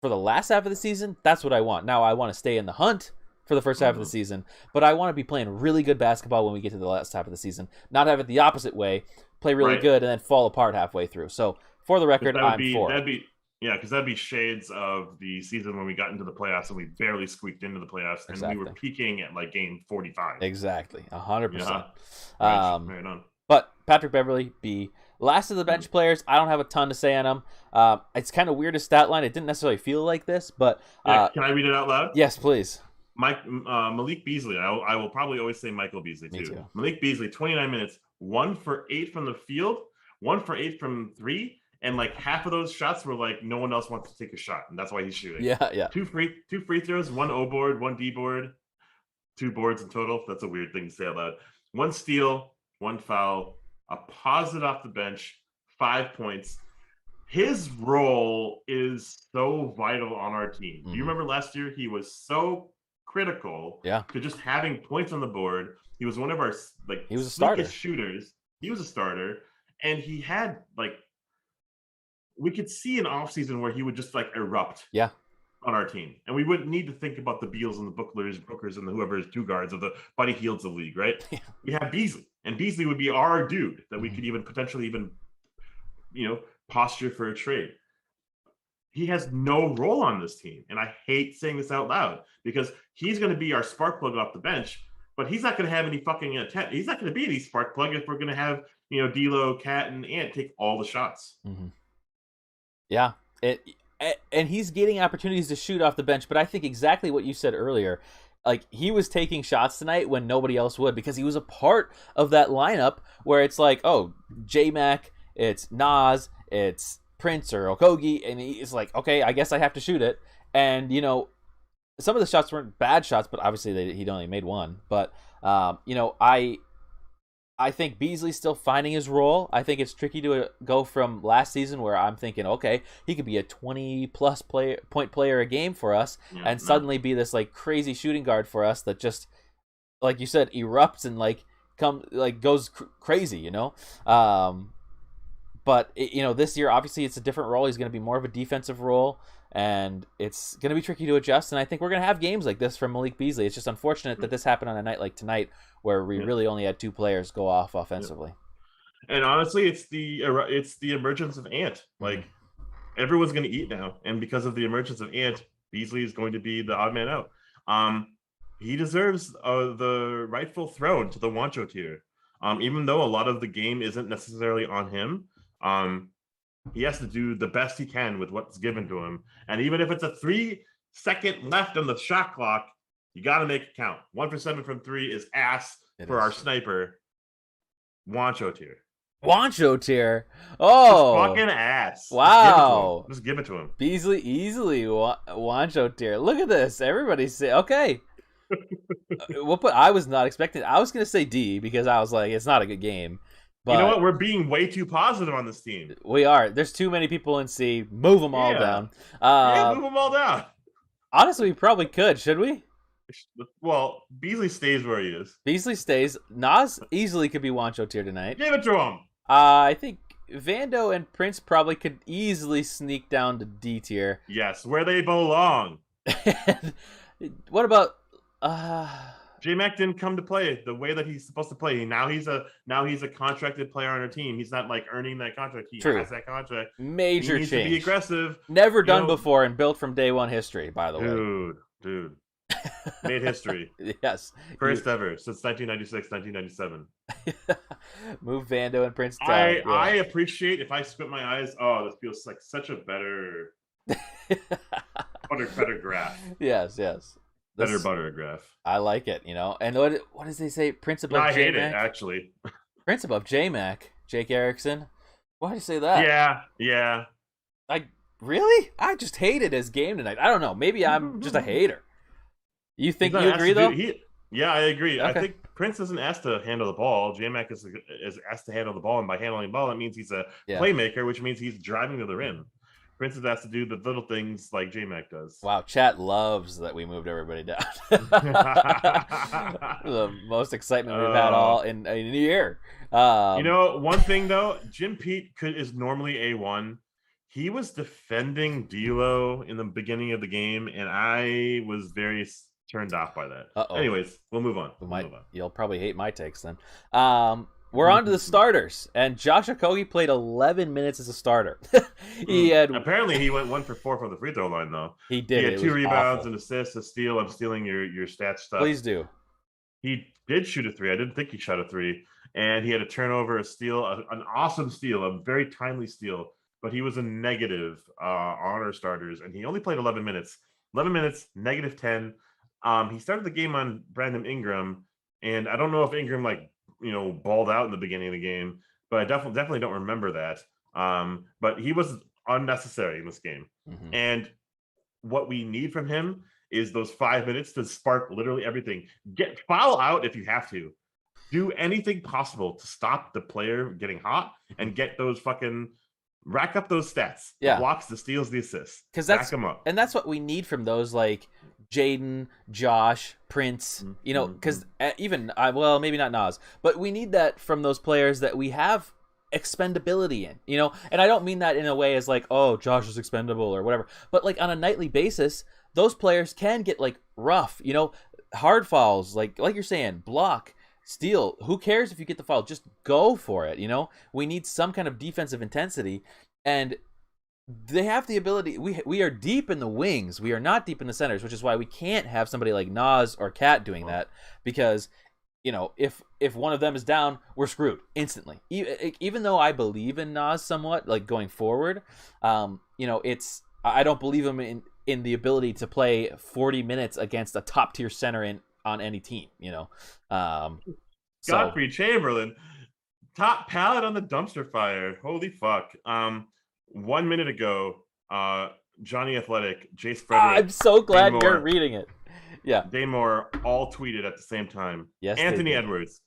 A: for the last half of the season, that's what I want. Now I want to stay in the hunt for the first half of the season, but I want to be playing really good basketball when we get to the last half of the season, not have it the opposite way, play really good and then fall apart halfway through. So for the record, I'm for it.
B: Because that'd be shades of the season when we got into the playoffs and we barely squeaked into the playoffs, and we were peaking at like game 45.
A: Exactly, 100%.
B: Right on.
A: But Patrick Beverly, B. Last of the bench players, I don't have a ton to say on him. It's kind of weird, his stat line. It didn't necessarily feel like this, but...
B: can I read it out loud?
A: Yes, please.
B: Malik Beasley. I will probably always say Michael Beasley, too. Malik Beasley, 29 minutes, 1 for 8 from the field, 1 for 8 from 3, and like half of those shots were like no one else wants to take a shot, and that's why he's shooting.
A: Yeah.
B: Two free throws, 1 O board, 1 D board, 2 boards in total. That's a weird thing to say out loud. 1 steal, 1 foul, a positive off the bench, 5 points. His role is so vital on our team. Do you remember last year? He was so critical to just having points on the board. He was one of our
A: he was a starter
B: shooters. He was a starter, and he had like, we could see an offseason where he would just like erupt on our team. And we wouldn't need to think about the Beals and the Bookers and the whoever is 2 guards of the Buddy Hields of the league, right? Yeah. We have Beasley. And Beasley would be our dude that we could even potentially posture for a trade. He has no role on this team. And I hate saying this out loud because he's going to be our spark plug off the bench, but he's not going to have any fucking intent. He's not going to be any spark plug if we're going to have, D'Lo, Cat, and Ant take all the shots.
A: Mm-hmm. Yeah, and he's getting opportunities to shoot off the bench, but I think exactly what you said earlier. Like, he was taking shots tonight when nobody else would because he was a part of that lineup where it's like, oh, J-Mac, it's Nas, it's Prince or Okogie, and he's like, okay, I guess I have to shoot it. And, some of the shots weren't bad shots, but obviously he'd only made 1. But, I think Beasley's still finding his role. I think it's tricky to go from last season where I'm thinking, okay, he could be a 20-plus point player a game for us and suddenly be this like crazy shooting guard for us that just, like you said, erupts and goes crazy, But this year, obviously, it's a different role. He's going to be more of a defensive role, and it's going to be tricky to adjust. And I think we're going to have games like this from Malik Beasley. It's just unfortunate that this happened on a night like tonight, where we really only had 2 players go off offensively.
B: And honestly, it's the emergence of Ant. Like, everyone's going to eat now, and because of the emergence of Ant, Beasley is going to be the odd man out. He deserves the rightful throne to the Wancho tier. Even though a lot of the game isn't necessarily on him, he has to do the best he can with what's given to him. And even if it's a 3-second left on the shot clock, you got to make it count. 1 for 7 from 3 is ass for our sniper. Wancho tier.
A: Wancho tier. Oh,
B: just fucking ass.
A: Wow.
B: Just give it to him.
A: Beasley easily Wancho tier. Look at this. Everybody say okay. I was not expecting. I was going to say D because I was like, it's not a good game. But
B: you know what? We're being way too positive on this team.
A: We are. There's too many people in C. Move them all down.
B: Move them all down.
A: Honestly, we probably could. Should we?
B: Well, Beasley stays where he is.
A: Beasley stays. Nas easily could be Wancho tier tonight.
B: Give it to him.
A: I think Vando and Prince probably could easily sneak down to D tier.
B: Yes, where they belong.
A: What about...
B: J-Mac didn't come to play the way that he's supposed to play. Now he's a contracted player on our team. He's not like earning that contract. He has that contract.
A: Major
B: he needs
A: change.
B: To be aggressive.
A: Never done before and built from day one history, by the way.
B: Dude. Made history.
A: Yes.
B: First ever since 1996, 1997.
A: Move Vando and Prince down.
B: I appreciate if I squint my eyes. Oh, this feels like such a better graph.
A: Yes.
B: Better buttergraph.
A: I like it, And what does they say? Prince above J-Mac?
B: I hate it, actually.
A: Prince above J-Mac. Jake Erickson. Why do you say that?
B: Yeah.
A: Really? I just hated his game tonight. I don't know. Maybe I'm just a hater. You think you agree, though?
B: Yeah, I agree.
A: Okay.
B: I think Prince isn't asked to handle the ball. J-Mac is asked to handle the ball, and by handling the ball, it means he's a playmaker, which means he's driving to the rim. Prince has to do the little things like J-Mac does.
A: Wow, chat loves that we moved everybody down. The most excitement we've had all in a year.
B: One thing though, Jim Pete is normally A1. He was defending D'Lo in the beginning of the game, and I was very turned off by that.
A: Uh-oh.
B: Anyways, we'll move on.
A: You'll probably hate my takes then. We're on to the starters, and Josh Okogie played 11 minutes as a starter.
B: Apparently he went 1 for 4 from the free throw line, though.
A: He did.
B: He had 2 rebounds, an assist, a steal. I'm stealing your stats stuff.
A: Please do.
B: He did shoot a 3. I didn't think he shot a 3. And he had a turnover, a steal, an awesome steal, a very timely steal. But he was a negative on our starters, and he only played 11 minutes. 11 minutes, negative 10. He started the game on Brandon Ingram, and I don't know if Ingram balled out in the beginning of the game, but I definitely don't remember that. But he was unnecessary in this game.
A: Mm-hmm.
B: And what we need from him is those 5 minutes to spark literally everything. Foul out if you have to. Do anything possible to stop the player getting hot and get those fucking rack up those stats.
A: Yeah.
B: The blocks, the steals, the assists.
A: Rack
B: them up.
A: And that's what we need from those like Jaden, Josh, Prince, because even maybe not Nas, but we need that from those players that we have expendability in, and I don't mean that in a way as like, oh, Josh is expendable or whatever, but like on a nightly basis, those players can get like rough, hard fouls, like you're saying, block, steal. Who cares if you get the foul? Just go for it. We need some kind of defensive intensity, and they have the ability. We are deep in the wings. We are not deep in the centers, which is why we can't have somebody like Nas or Cat doing that, because if one of them is down, we're screwed instantly. Even though I believe in Nas somewhat, like going forward, I don't believe him in the ability to play 40 minutes against a top tier center on any team.
B: Godfrey Chamberlain, top pallet on the dumpster fire. Holy fuck. 1 minute ago, Johnny Athletic, Jace Frederick.
A: I'm so glad you're reading it. Yeah.
B: Daymore all tweeted at the same time.
A: Yes,
B: Anthony Edwards.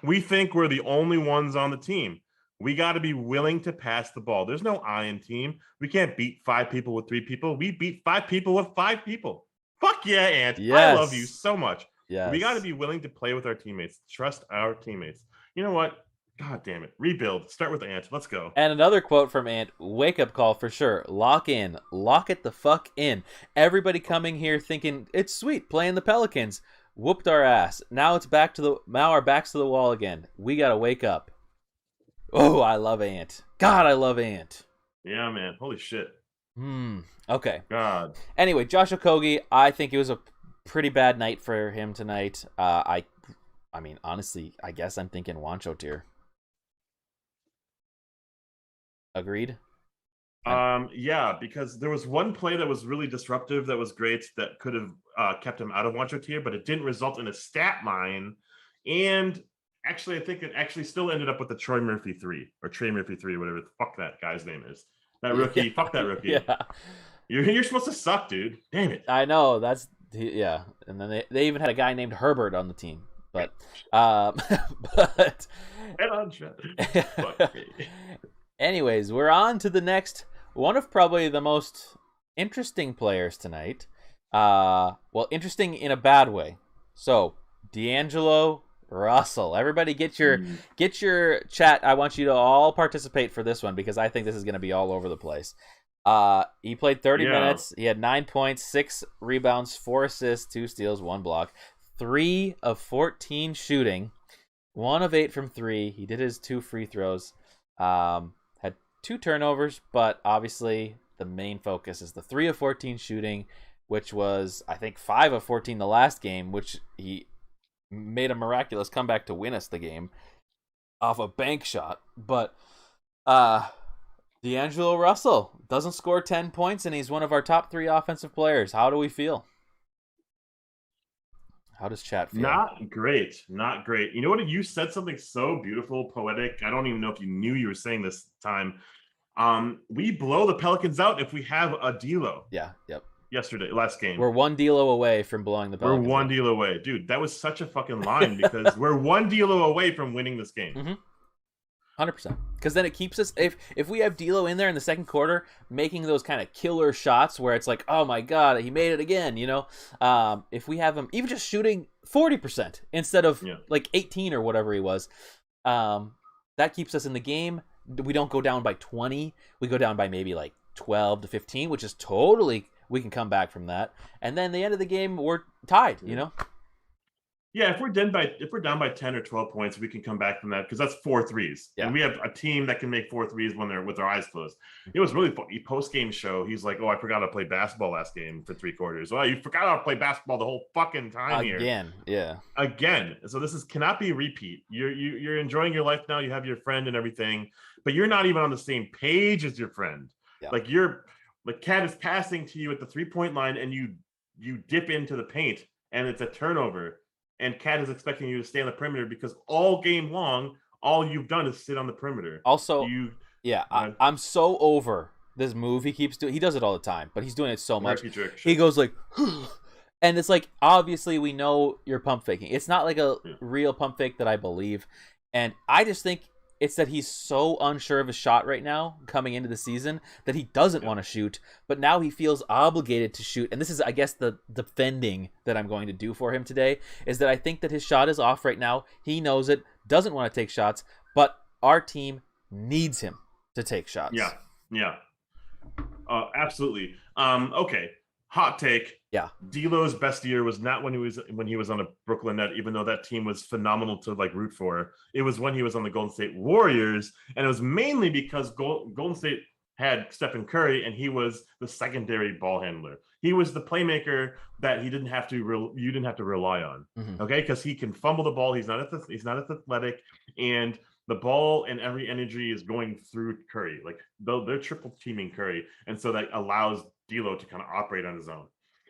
B: We think we're the only ones on the team. We got to be willing to pass the ball. There's no iron team. We can't beat 5 people with 3 people. We beat 5 people with 5 people. Fuck yeah, Ant. Yes. I love you so much.
A: Yes.
B: We got to be willing to play with our teammates. Trust our teammates. You know what? God damn it. Rebuild. Start with Ant. Let's go.
A: And another quote from Ant. Wake up call for sure. Lock in. Lock it the fuck in. Everybody coming here thinking it's sweet playing the Pelicans. Whooped our ass. Now our backs to the wall again. We got to wake up. Oh, I love Ant. God, I love Ant.
B: Yeah, man. Holy shit.
A: Okay.
B: God.
A: Anyway, Josh Okogie, I think it was a pretty bad night for him tonight. I mean, honestly, I guess I'm thinking Wancho tier. Agreed?
B: Yeah, because there was one play that was really disruptive that was great that could have kept him out of Wancho tier, but it didn't result in a stat line. And actually, I think it actually still ended up with the Trey Murphy 3, whatever the fuck that guy's name is. That rookie, fuck that rookie.
A: Yeah.
B: You're supposed to suck, dude. Damn it.
A: I know, yeah. And then they even had a guy named Herbert on the team. But anyways, we're on to the next one of probably the most interesting players tonight. Interesting in a bad way. So, D'Angelo Russell. Everybody get your chat. I want you to all participate for this one because I think this is going to be all over the place. He played 30 minutes. He had 9 points, 6 rebounds, 4 assists, 2 steals, 1 block, 3 of 14 shooting, 1 of 8 from 3. He did his 2 free throws. Had 2 turnovers, but obviously the main focus is the 3 of 14 shooting, which was, I think, 5 of 14 the last game, which he made a miraculous comeback to win us the game off a bank shot. But D'Angelo Russell doesn't score 10 points, and he's one of our top 3 offensive players. How do we feel? How does chat feel?
B: Not great. You know what? You said something so beautiful, poetic. I don't even know if you knew you were saying this time. We blow the Pelicans out if we have a D'Lo.
A: Yeah, yep.
B: Last game.
A: We're 1 D'Lo away from blowing the Pelicans.
B: We're 1 D'Lo away. Dude, that was such a fucking line because we're 1 D'Lo away from winning this game.
A: Mm-hmm. 100%. Because then it keeps us, if we have D'Lo in there in the second quarter, making those kind of killer shots where it's like, oh my God, he made it again, if we have him even just shooting 40% instead of like 18 or whatever he was, that keeps us in the game. We don't go down by 20. We go down by maybe like 12 to 15, which is totally we can come back from that. And then the end of the game, we're tied, you know?
B: Yeah, if we're down by 10 or 12 points, we can come back from that because that's 4 threes.
A: Yeah.
B: And we have a team that can make 4 threes when they're with their eyes closed. It was really funny. Post-game show, he's like, "Oh, I forgot to play basketball last game for 3 quarters." Well, you forgot how to play basketball the whole fucking time here.
A: Again, yeah.
B: Again. So this cannot be a repeat. You're enjoying your life now. You have your friend and everything, but you're not even on the same page as your friend.
A: Yeah.
B: Like Cat is passing to you at the 3-point line, and you dip into the paint, and it's a turnover. And Cat is expecting you to stay on the perimeter because all game long, all you've done is sit on the perimeter.
A: Also, I'm so over this move he keeps doing. He does it all the time, but he's doing it so much. He goes like, and it's like, obviously we know you're pump faking. It's not like a real pump fake that I believe. And I just think it's that he's so unsure of his shot right now coming into the season that he doesn't want to shoot, but now he feels obligated to shoot. And this is, I guess, the defending that I'm going to do for him today, is that I think that his shot is off right now. He knows it, doesn't want to take shots, but our team needs him to take shots.
B: Yeah. Absolutely. Okay. Hot take.
A: Yeah.
B: D'Lo's best year was not when he was on a Brooklyn Net, even though that team was phenomenal to like root for. It was when he was on the Golden State Warriors, and it was mainly because Golden State had Stephen Curry, and he was the secondary ball handler. He was the playmaker that you didn't have to rely on.
A: Mm-hmm.
B: Okay, because he can fumble the ball. He's not as athletic, and the ball and every energy is going through Curry. Like they're triple teaming Curry, and so that allows D'Lo to kind of operate on his own.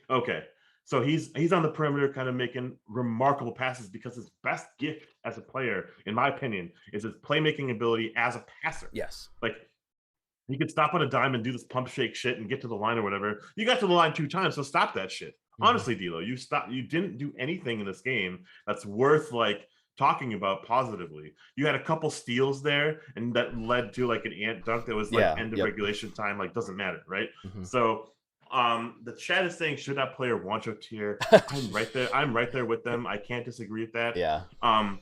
B: Okay, so he's on the perimeter, kind of making remarkable passes because his best gift as a player, in my opinion, is his playmaking ability as a passer.
A: Yes,
B: like he could stop on a dime and do this pump shake shit and get to the line or whatever. You got to the line 2 times, so stop that shit. Mm-hmm. Honestly, D'Lo, you didn't do anything in this game that's worth like talking about positively. You had a couple steals there, and that led to like an ant dunk that was like end of regulation time. Like doesn't matter, right? Mm-hmm. So the chat is saying should that player Wancho tier? I'm right there. I'm right there with them. I can't disagree with that.
A: Yeah.
B: I'm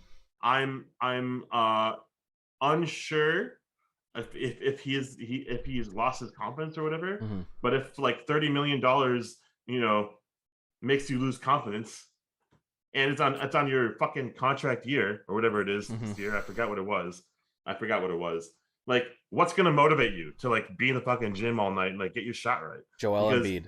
B: unsure if he's lost his confidence or whatever. Mm-hmm. But if like $30 million, makes you lose confidence, and it's on your fucking contract year or whatever it is this year. I forgot what it was. Like, what's gonna motivate you to like be in the fucking gym all night and like get your shot right?
A: Joel Embiid.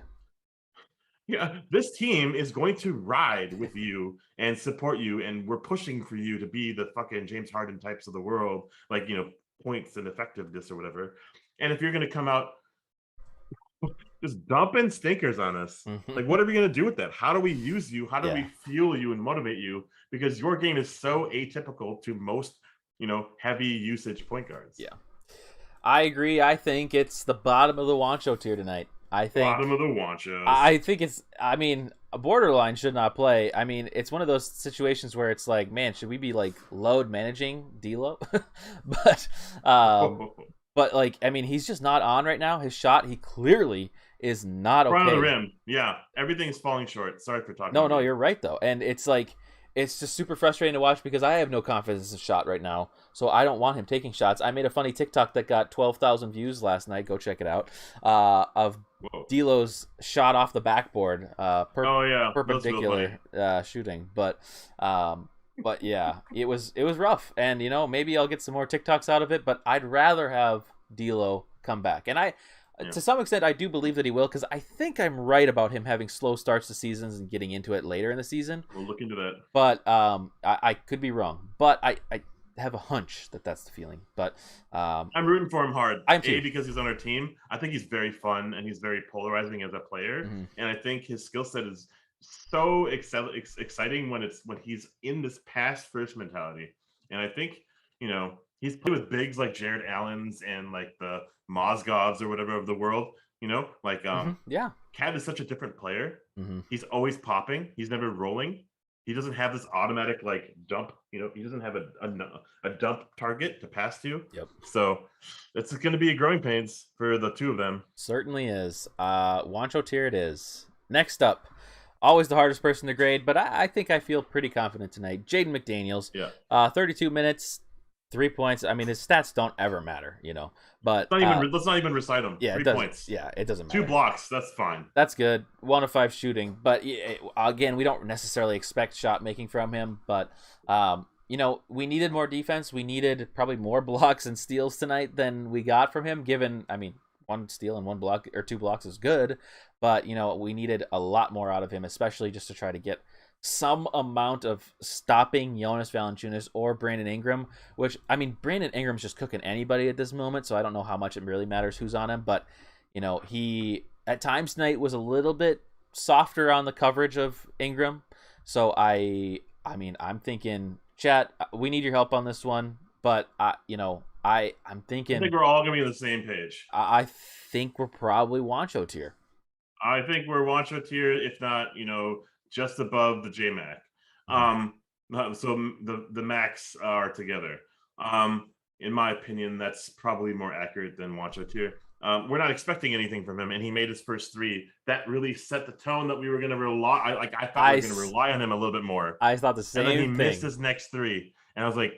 B: Yeah, this team is going to ride with you and support you, and we're pushing for you to be the fucking James Harden types of the world, like points and effectiveness or whatever. And if you're gonna come out just dumping stinkers on us, like what are we gonna do with that? How do we use you? How do we fuel you and motivate you? Because your game is so atypical to most heavy usage point guards.
A: Yeah, I agree. I think it's the bottom of the Wancho tier tonight.
B: Bottom of the Wanchos.
A: I think it's, a borderline should not play. I mean, it's one of those situations where it's like, man, should we be like load managing D'Lo? But like, I mean, he's just not on right now. His shot, he clearly is not okay.
B: Front of the rim. Yeah, everything's falling short. Sorry for talking.
A: No, you're right though. And it's like, it's just super frustrating to watch because I have no confidence in his shot right now. So I don't want him taking shots. I made a funny TikTok that got 12,000 views last night. Go check it out. Of D'Lo's shot off the backboard, perpendicular shooting. But yeah, it was rough. And maybe I'll get some more TikToks out of it. But I'd rather have D'Lo come back. And to some extent, I do believe that he will, because I think I'm right about him having slow starts to seasons and getting into it later in the season.
B: We'll look into that.
A: But I could be wrong. But I have a hunch that that's the feeling. But
B: I'm rooting for him hard.
A: I'm too.
B: Because he's on our team. I think he's very fun and he's very polarizing as a player. Mm-hmm. And I think his skill set is so exciting when he's in this pass first mentality. And I think he's played with bigs like Jared Allen's and like the Mozgovs or whatever of the world, Cat is such a different player. Mm-hmm. He's always popping. He's never rolling. He doesn't have this automatic like dump, he doesn't have a dump target to pass to.
A: Yep.
B: So it's going to be a growing pains for the two of them.
A: Certainly is. Wancho tier it is. Next up, always the hardest person to grade, but I think I feel pretty confident tonight. Jaden McDaniels.
B: Yeah.
A: 32 minutes. 3 points. I mean, his stats don't ever matter, But
B: let's not even recite them.
A: yeah,
B: 3 points.
A: Yeah, it doesn't matter.
B: 2 blocks. That's fine.
A: That's good. 1 of 5 shooting, but again, we don't necessarily expect shot making from him. But we needed more defense. We needed probably more blocks and steals tonight than we got from him. Given, 1 steal and 1 block or 2 blocks is good, but we needed a lot more out of him, especially just to try to get some amount of stopping Jonas Valanciunas or Brandon Ingram, which, Brandon Ingram's just cooking anybody at this moment, so I don't know how much it really matters who's on him, but, he, at times tonight, was a little bit softer on the coverage of Ingram, so I'm thinking, chat, we need your help on this one, but, I'm thinking...
B: I think we're all going to be on the same page.
A: I think we're probably Wancho tier.
B: I think we're Wancho tier, if not, just above the JMac. So the Macs are together. In my opinion, that's probably more accurate than Wancho tier. We're not expecting anything from him, and he made his first 3. That really set the tone that we were going to rely. I thought we were going to rely on him a little bit more.
A: I thought the same thing.
B: And then he missed his next 3, and I was like,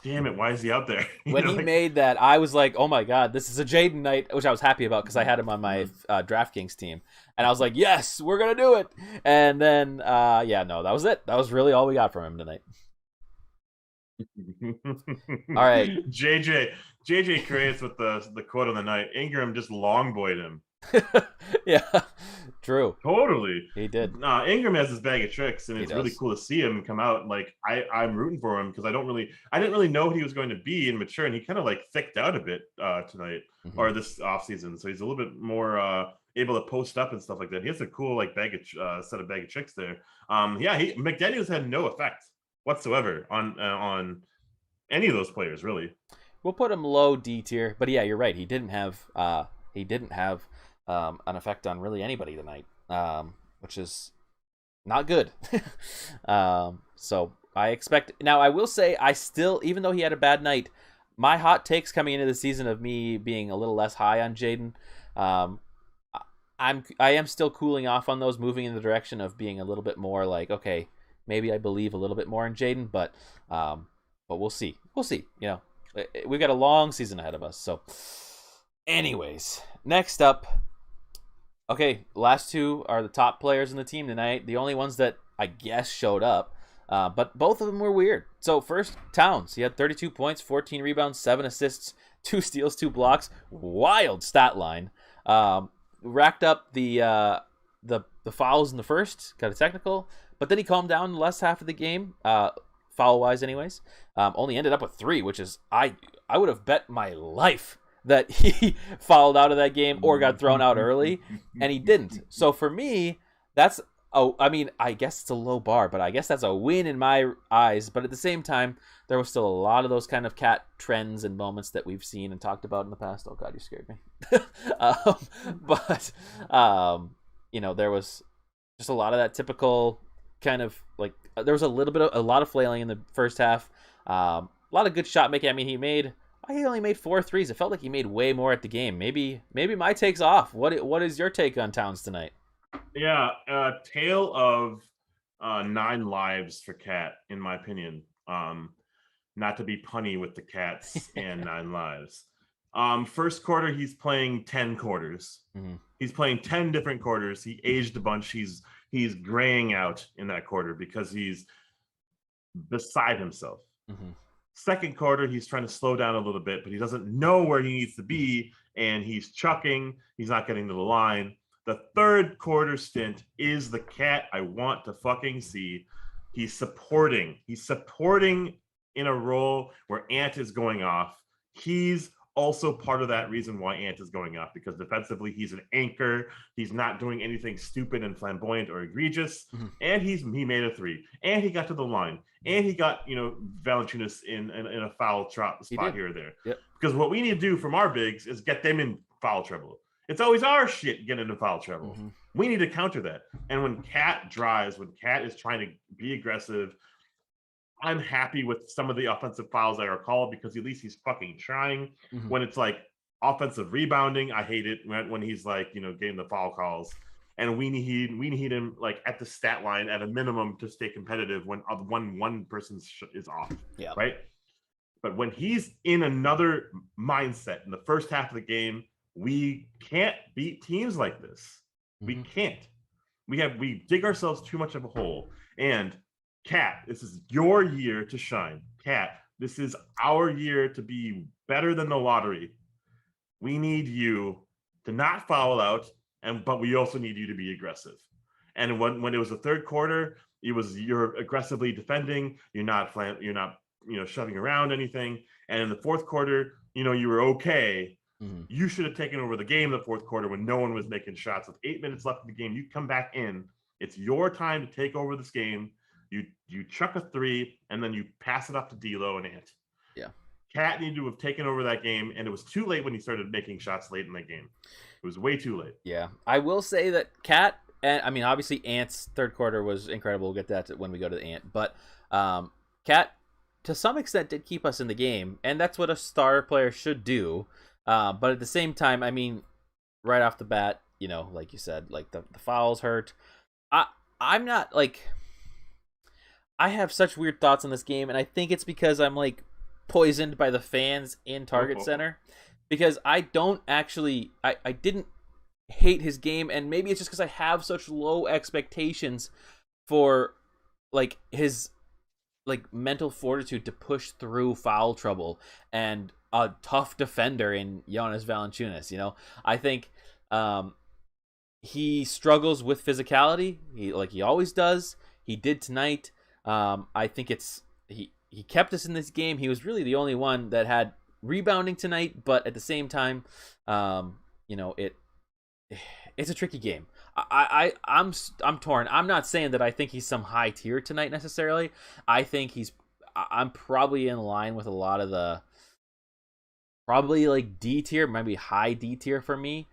B: damn it, why is he out there?
A: When he made that, I was like, oh my god, this is a Jaden night, which I was happy about because I had him on my DraftKings team. And I was like, yes, we're going to do it. And then, that was it. That was really all we got from him tonight. All right.
B: JJ creates with the quote of the night. Ingram just long boyed him.
A: Yeah, true.
B: Totally.
A: He did.
B: Ingram has his bag of tricks, and it's really cool to see him come out. Like I'm rooting for him because I didn't really know what he was going to be and mature, and he kind of like thicked out a bit tonight or this offseason. So he's a little bit more able to post up and stuff like that. He has a cool like set of bag of tricks there. McDaniels had no effect whatsoever on any of those players, really.
A: We'll put him low D tier, but yeah, you're right. He didn't have an effect on really anybody tonight, which is not good. So I expect... Now, I will say, I still, even though he had a bad night, my hot takes coming into the season of me being a little less high on Jaden, I am still cooling off on those, moving in the direction of being a little bit more like, okay, maybe I believe a little bit more in Jaden, but we'll see. We'll see. We've got a long season ahead of us, so... Anyways, next up, okay, last 2 are the top players in the team tonight. The only ones that I guess showed up, but both of them were weird. So first, Towns. He had 32 points, 14 rebounds, 7 assists, 2 steals, 2 blocks. Wild stat line. Racked up the fouls in the first, got a technical, but then he calmed down in the last half of the game, foul-wise anyways. Only ended up with 3, which is, I would have bet my life that he fouled out of that game or got thrown out early, and he didn't. So for me, that's I guess it's a low bar, but I guess that's a win in my eyes. But at the same time, there was still a lot of those kind of cat trends and moments that we've seen and talked about in the past. Oh god, you scared me. There was just a lot of that typical kind of like there was a lot of flailing in the first half. A lot of good shot making. He only made 4 threes. It felt like he made way more at the game. Maybe my take's off. What is your take on Towns tonight?
B: Yeah, tale of 9 lives for Cat, in my opinion. Not to be punny with the Cats and 9 lives. First quarter, he's playing 10 quarters. Mm-hmm. He's playing 10 different quarters. He aged a bunch. He's graying out in that quarter because he's beside himself. Mm-hmm. Second quarter, he's trying to slow down a little bit, but he doesn't know where he needs to be, and he's chucking. He's not getting to the line. The third quarter stint is the Cat I want to fucking see. He's supporting. He's supporting in a role where Ant is going off. He's also part of that reason why Ant is going off, because defensively he's an anchor. He's not doing anything stupid and flamboyant or egregious. Mm-hmm. And he made a 3, and he got to the line, and he got Valanciunas in a foul spot here or there. Yep. Because what we need to do from our bigs is get them in foul trouble. It's always our shit getting into foul trouble. Mm-hmm. We need to counter that. And when Cat drives, when Cat is trying to be aggressive, I'm happy with some of the offensive fouls that are called because at least he's fucking trying. Mm-hmm. When it's like offensive rebounding, I hate it when he's like, getting the foul calls. And we need him like at the stat line at a minimum to stay competitive when one person is off. Yeah. Right. But when he's in another mindset in the first half of the game, we can't beat teams like this. We can't. We dig ourselves too much of a hole. And Cat, this is your year to shine. Cat, this is our year to be better than the lottery. We need you to not foul out, but we also need you to be aggressive. And when it was the third quarter, you're aggressively defending. You're not shoving around anything. And in the fourth quarter, you were okay. You should have taken over the game in the fourth quarter when no one was making shots. With 8 minutes left in the game, you come back in. It's your time to take over this game. You chuck a three, and then you pass it up to D'Lo and Ant.
A: Yeah.
B: Cat needed to have taken over that game, and it was too late when he started making shots late in the game. It was way too late.
A: Yeah. I will say that Cat, and I mean, obviously Ant's third quarter was incredible. We'll get that when we go to the Ant. But Cat, to some extent, did keep us in the game, and that's what a star player should do. But at the same time, I mean, right off the bat, like you said, like the fouls hurt. I'm not like, I have such weird thoughts on this game, and I think it's because I'm like poisoned by the fans in Target Center, because I don't actually, I didn't hate his game, and maybe it's just because I have such low expectations for like his like mental fortitude to push through foul trouble and a tough defender in Jonas Valanciunas. I think he struggles with physicality. He always does. He did tonight. I think he kept us in this game. He was really the only one that had rebounding tonight, but at the same time, it's a tricky game. I'm torn. I'm not saying that I think he's some high tier tonight necessarily. I think I'm probably in line with a lot of the probably like D tier, maybe high D tier for me,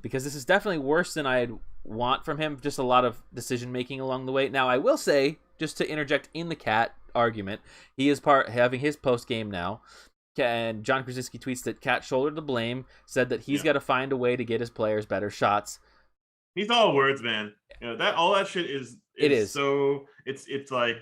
A: because this is definitely worse than I'd want from him. Just a lot of decision making along the way. Now, I will say, just to interject in the Cat argument, he is having his post game now. And John Krasinski tweets that Cat shouldered the blame, said that he's got to find a way to get his players better shots.
B: He's all words, man. All that shit is.
A: It is.
B: So it's like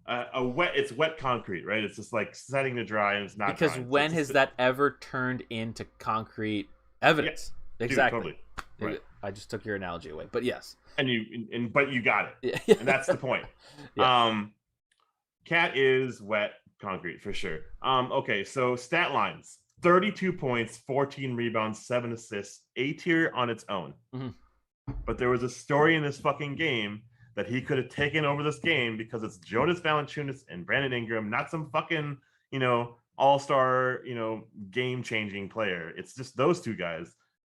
B: it's wet concrete, right? It's just like setting to dry, and it's not
A: because
B: drying.
A: When has that ever turned into concrete evidence? Yeah. Exactly. Dude, totally. Right. I just took your analogy away, but yes.
B: But you got it, and that's the point. Yeah. Cat is wet concrete for sure. Okay, so stat lines: 32 points, 14 rebounds, 7 assists, A tier on its own. But there was a story in this fucking game that he could have taken over this game because it's Jonas Valanciunas and Brandon Ingram, not some fucking all-star game-changing player. It's just those two guys.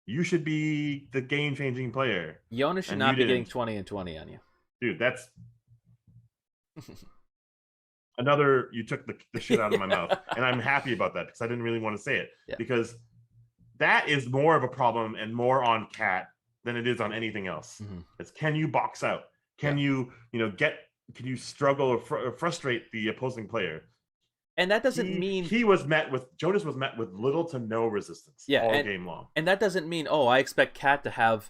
B: You should be the game-changing player.
A: Jonas should not be getting 20 and 20 on you,
B: dude. That's another, you took the shit out of my mouth, and I'm happy about that because I didn't really want to say it, because that is more of a problem and more on Cat than it is on anything else. It's, can you box out? Can you can you struggle or frustrate the opposing player?
A: And that doesn't mean
B: Jonas was met with little to no resistance all game long. And
A: that doesn't mean, I expect Cat to have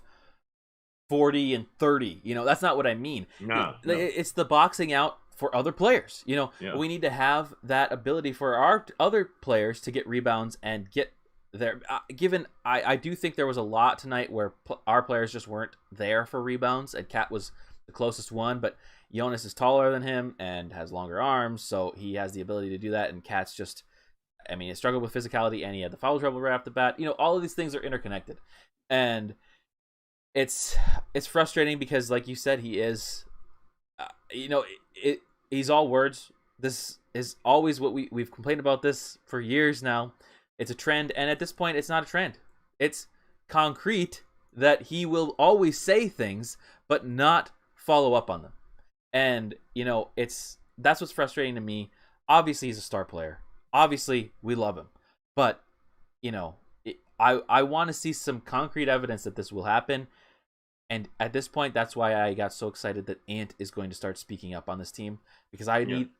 A: 40 and 30. That's not what I mean.
B: No.
A: It's the boxing out for other players. We need to have that ability for our other players to get rebounds and get there. Given I do think there was a lot tonight where our players just weren't there for rebounds, and Cat was the closest one, but Jonas is taller than him and has longer arms, so he has the ability to do that, and Cat's just, he struggled with physicality, and he had the foul trouble right off the bat. All of these things are interconnected, and it's frustrating because, like you said, he is he's all words. This is always what we've complained about this for years now. It's a trend, and at this point, it's not a trend. It's concrete that he will always say things, but not follow up on them. And, that's what's frustrating to me. Obviously, he's a star player. Obviously, we love him. But, I want to see some concrete evidence that this will happen. And at this point, that's why I got so excited that Ant is going to start speaking up on this team, because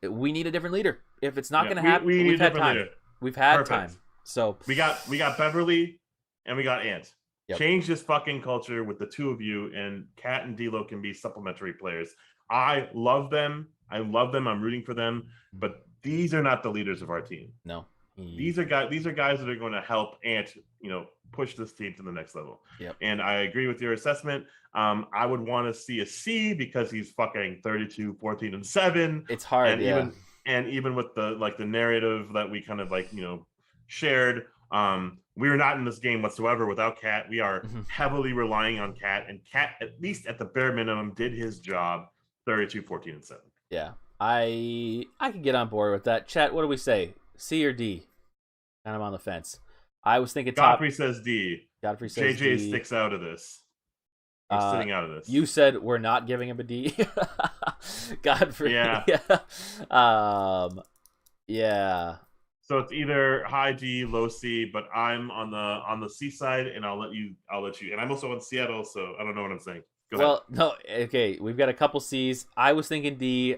A: we need a different leader. If it's not going to happen, we've had time. Leader. We've had time. So
B: we got Beverly and we got Ant. Yep. Change this fucking culture with the two of you, and Cat and D'Lo can be supplementary players. I love them. I'm rooting for them, but these are not the leaders of our team.
A: No.
B: These are guys that are going to help Ant, push this team to the next level.
A: Yep.
B: And I agree with your assessment. I would want to see a C because he's fucking 32, 14, and 7.
A: It's hard,
B: even with the narrative that we kind of shared, we are not in this game whatsoever without Cat. We are heavily relying on Cat, and Cat, at least at the bare minimum, did his job. 32, 14, and 7.
A: Yeah, I can get on board with that. Chat, what do we say? C or D? Kind of on the fence. I was thinking
B: Godfrey says D.
A: Godfrey says
B: JJ
A: D.
B: sticks out of this. He's sitting out of this.
A: You said we're not giving him a D. Godfrey.
B: Yeah.
A: Yeah. So
B: it's either high D, low C, but I'm on the C side, and I'll let you. And I'm also in Seattle, so I don't know what I'm saying. Go ahead.
A: No, okay. We've got a couple C's. I was thinking D.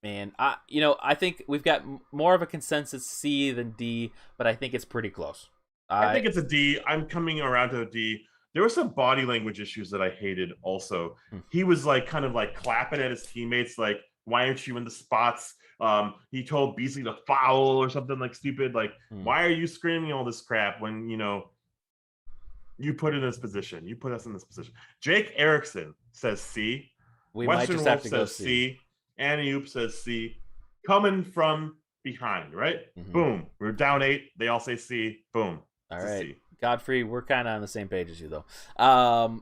A: Man, I think we've got more of a consensus C than D, but I think it's pretty close.
B: I think it's a D. I'm coming around to a D. There were some body language issues that I hated also. He was kind of clapping at his teammates, like, why aren't you in the spots? He told Beasley to foul or something stupid. Why are you screaming all this crap when, you put in this position? You put us in this position. Jake Erickson says C.
A: We
B: Western
A: might just have
B: Wolf
A: to go
B: says C. Annie Oop says C. Coming from behind, right? Boom. We're down 8. They all say C. Boom.
A: All right. C. Godfrey, we're kind of on the same page as you, though.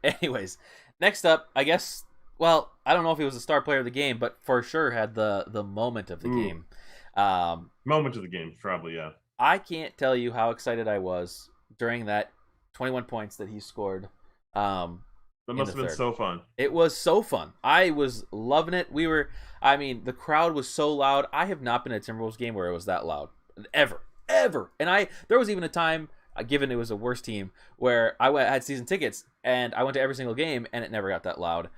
A: Anyways, next up, I guess, well, I don't know if he was a star player of the game, but for sure had the moment of the game.
B: Moment of the game, probably, yeah.
A: I can't tell you how excited I was during that 21 points that he scored.
B: That must have been so fun.
A: It was so fun. I was loving it. The crowd was so loud. I have not been at a Timberwolves game where it was that loud. Ever. And there was even a time, given it was a worse team, where I had season tickets, and I went to every single game, and it never got that loud.